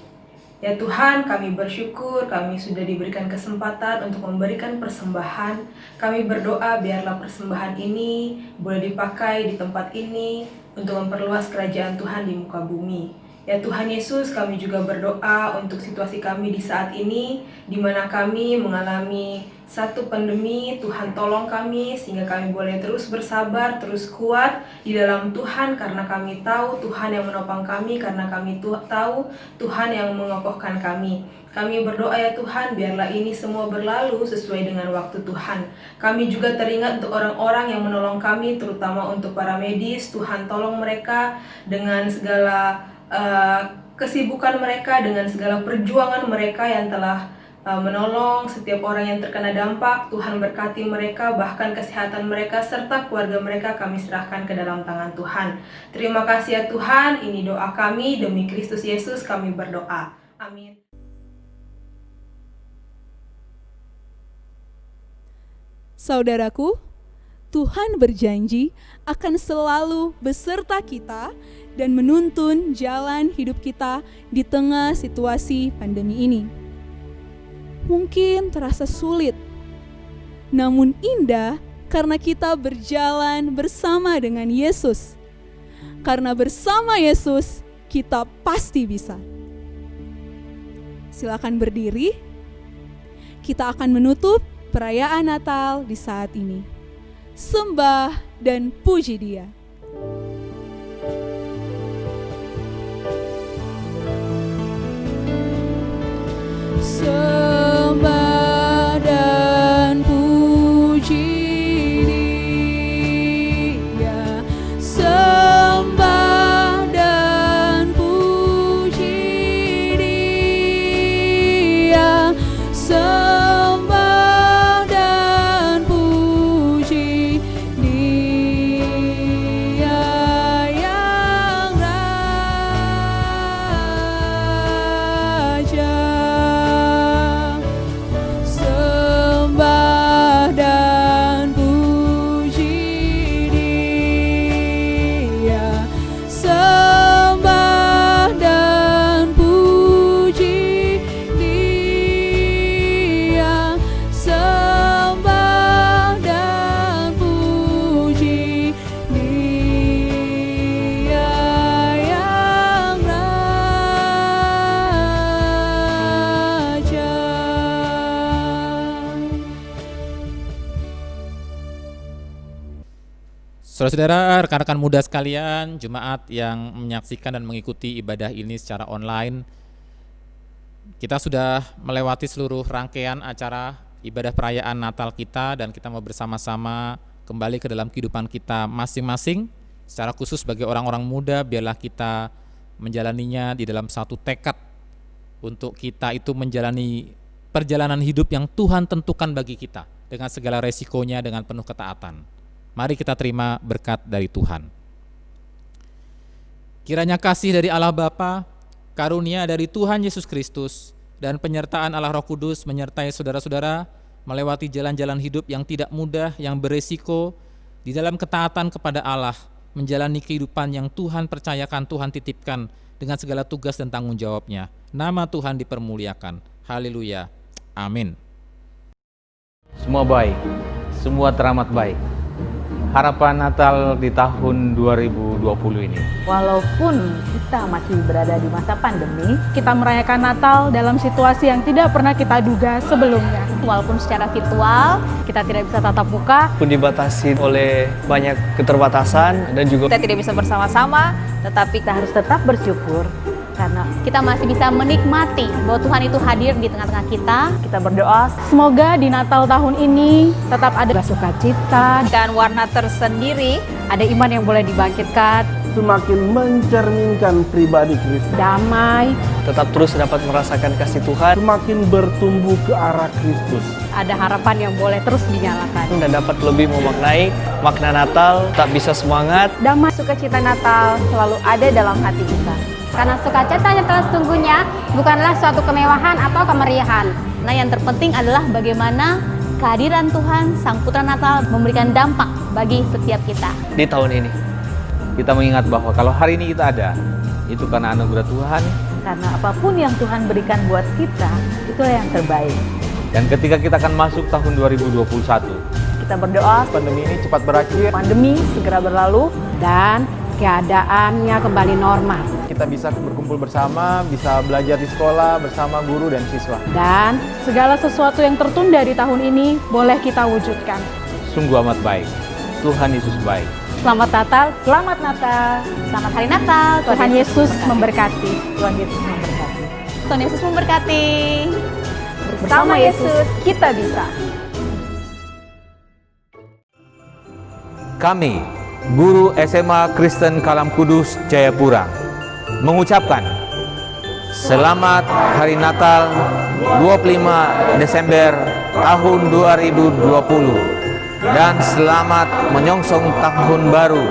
Ya Tuhan, kami bersyukur kami sudah diberikan kesempatan untuk memberikan persembahan. Kami berdoa biarlah persembahan ini boleh dipakai di tempat ini untuk memperluas kerajaan Tuhan di muka bumi. Ya Tuhan Yesus, kami juga berdoa untuk situasi kami di saat ini, di mana kami mengalami satu pandemi. Tuhan tolong kami sehingga kami boleh terus bersabar, terus kuat di dalam Tuhan, karena kami tahu Tuhan yang menopang kami, karena kami tahu Tuhan yang mengokohkan kami. Kami berdoa ya Tuhan, biarlah ini semua berlalu sesuai dengan waktu Tuhan. Kami juga teringat untuk orang-orang yang menolong kami, terutama untuk para medis. Tuhan tolong mereka dengan segala kesibukan mereka, dengan segala perjuangan mereka yang telah menolong setiap orang yang terkena dampak. Tuhan berkati mereka, bahkan kesehatan mereka serta keluarga mereka kami serahkan ke dalam tangan Tuhan. Terima kasih ya Tuhan, ini doa kami demi Kristus Yesus kami berdoa. Amin. Saudaraku, Tuhan berjanji akan selalu beserta kita dan menuntun jalan hidup kita di tengah situasi pandemi ini. Mungkin terasa sulit, namun indah karena kita berjalan bersama dengan Yesus. Karena bersama Yesus, kita pasti bisa. Silakan berdiri. Kita akan menutup perayaan Natal di saat ini. Sembah dan puji Dia. Sembah dan puji Dia, sembah dan puji Dia, sembah dan puji Dia yang Raja. Sembah dan puji Dia, sembah dan puji Dia, sembah dan puji Dia yang Raja. Saudara-saudara, rekan-rekan muda sekalian, jemaat yang menyaksikan dan mengikuti ibadah ini secara online, kita sudah melewati seluruh rangkaian acara ibadah perayaan Natal kita, dan kita mau bersama-sama kembali ke dalam kehidupan kita masing-masing. Secara khusus bagi orang-orang muda, biarlah kita menjalaninya di dalam satu tekad untuk kita itu menjalani perjalanan hidup yang Tuhan tentukan bagi kita dengan segala resikonya, dengan penuh ketaatan. Mari kita terima berkat dari Tuhan. Kiranya kasih dari Allah Bapa, karunia dari Tuhan Yesus Kristus, dan penyertaan Allah Roh Kudus menyertai saudara-saudara melewati jalan-jalan hidup yang tidak mudah, yang beresiko, di dalam ketaatan kepada Allah, menjalani kehidupan yang Tuhan percayakan, Tuhan titipkan dengan segala tugas dan tanggung jawabnya. Nama Tuhan dipermuliakan. Haleluya. Amin. Semua baik, semua teramat baik. Harapan Natal di tahun 2020 ini. Walaupun kita masih berada di masa pandemi, kita merayakan Natal dalam situasi yang tidak pernah kita duga sebelumnya. Walaupun secara virtual, kita tidak bisa tatap muka, pun dibatasi oleh banyak keterbatasan, dan juga kita tidak bisa bersama-sama, tetapi kita harus tetap bersyukur karena kita masih bisa menikmati bahwa Tuhan itu hadir di tengah-tengah kita. Kita berdoa semoga di Natal tahun ini tetap ada sukacita dan warna tersendiri, ada iman yang boleh dibangkitkan, semakin mencerminkan pribadi Kristus, damai, tetap terus dapat merasakan kasih Tuhan, semakin bertumbuh ke arah Kristus. Ada harapan yang boleh terus dinyalakan dan dapat lebih memaknai makna Natal, tak bisa semangat. Damai sukacita Natal selalu ada dalam hati kita. Karena sukacita yang telah sesungguhnya bukanlah suatu kemewahan atau kemeriahan. Nah, yang terpenting adalah bagaimana kehadiran Tuhan, Sang Putra Natal memberikan dampak bagi setiap kita. Di tahun ini, kita mengingat bahwa kalau hari ini kita ada, itu karena anugerah Tuhan. Karena apapun yang Tuhan berikan buat kita, itulah yang terbaik. Dan ketika kita akan masuk tahun 2021, Kita berdoa Pandemi ini cepat berakhir. pandemi segera berlalu dan keadaannya kembali normal. Kita bisa berkumpul bersama, bisa belajar di sekolah bersama guru dan siswa. Dan segala sesuatu yang tertunda di tahun ini boleh kita wujudkan. sungguh amat baik. Tuhan Yesus baik. Selamat Natal, selamat Natal. Selamat Hari Natal. Tuhan Yesus memberkati. Tuhan Yesus memberkati. Tuhan Yesus memberkati. Bersama Yesus kita bisa. Kami, guru SMA Kristen Kalam Kudus Jayapura, mengucapkan selamat Hari Natal 25 Desember tahun 2020 dan selamat menyongsong tahun baru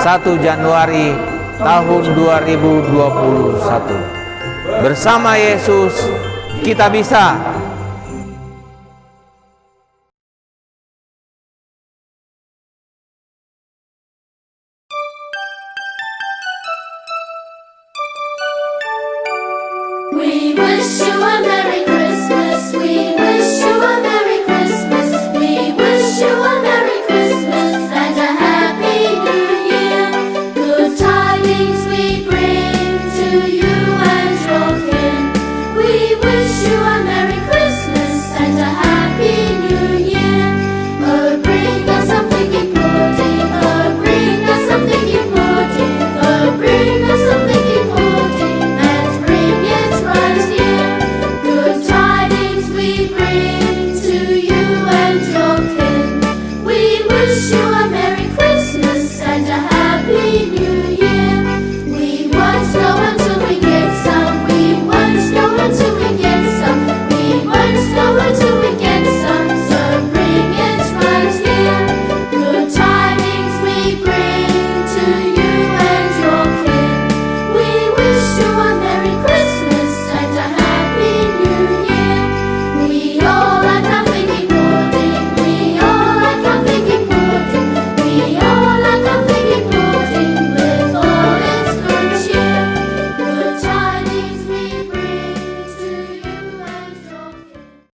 1 Januari tahun 2021. Bersama Yesus kita bisa.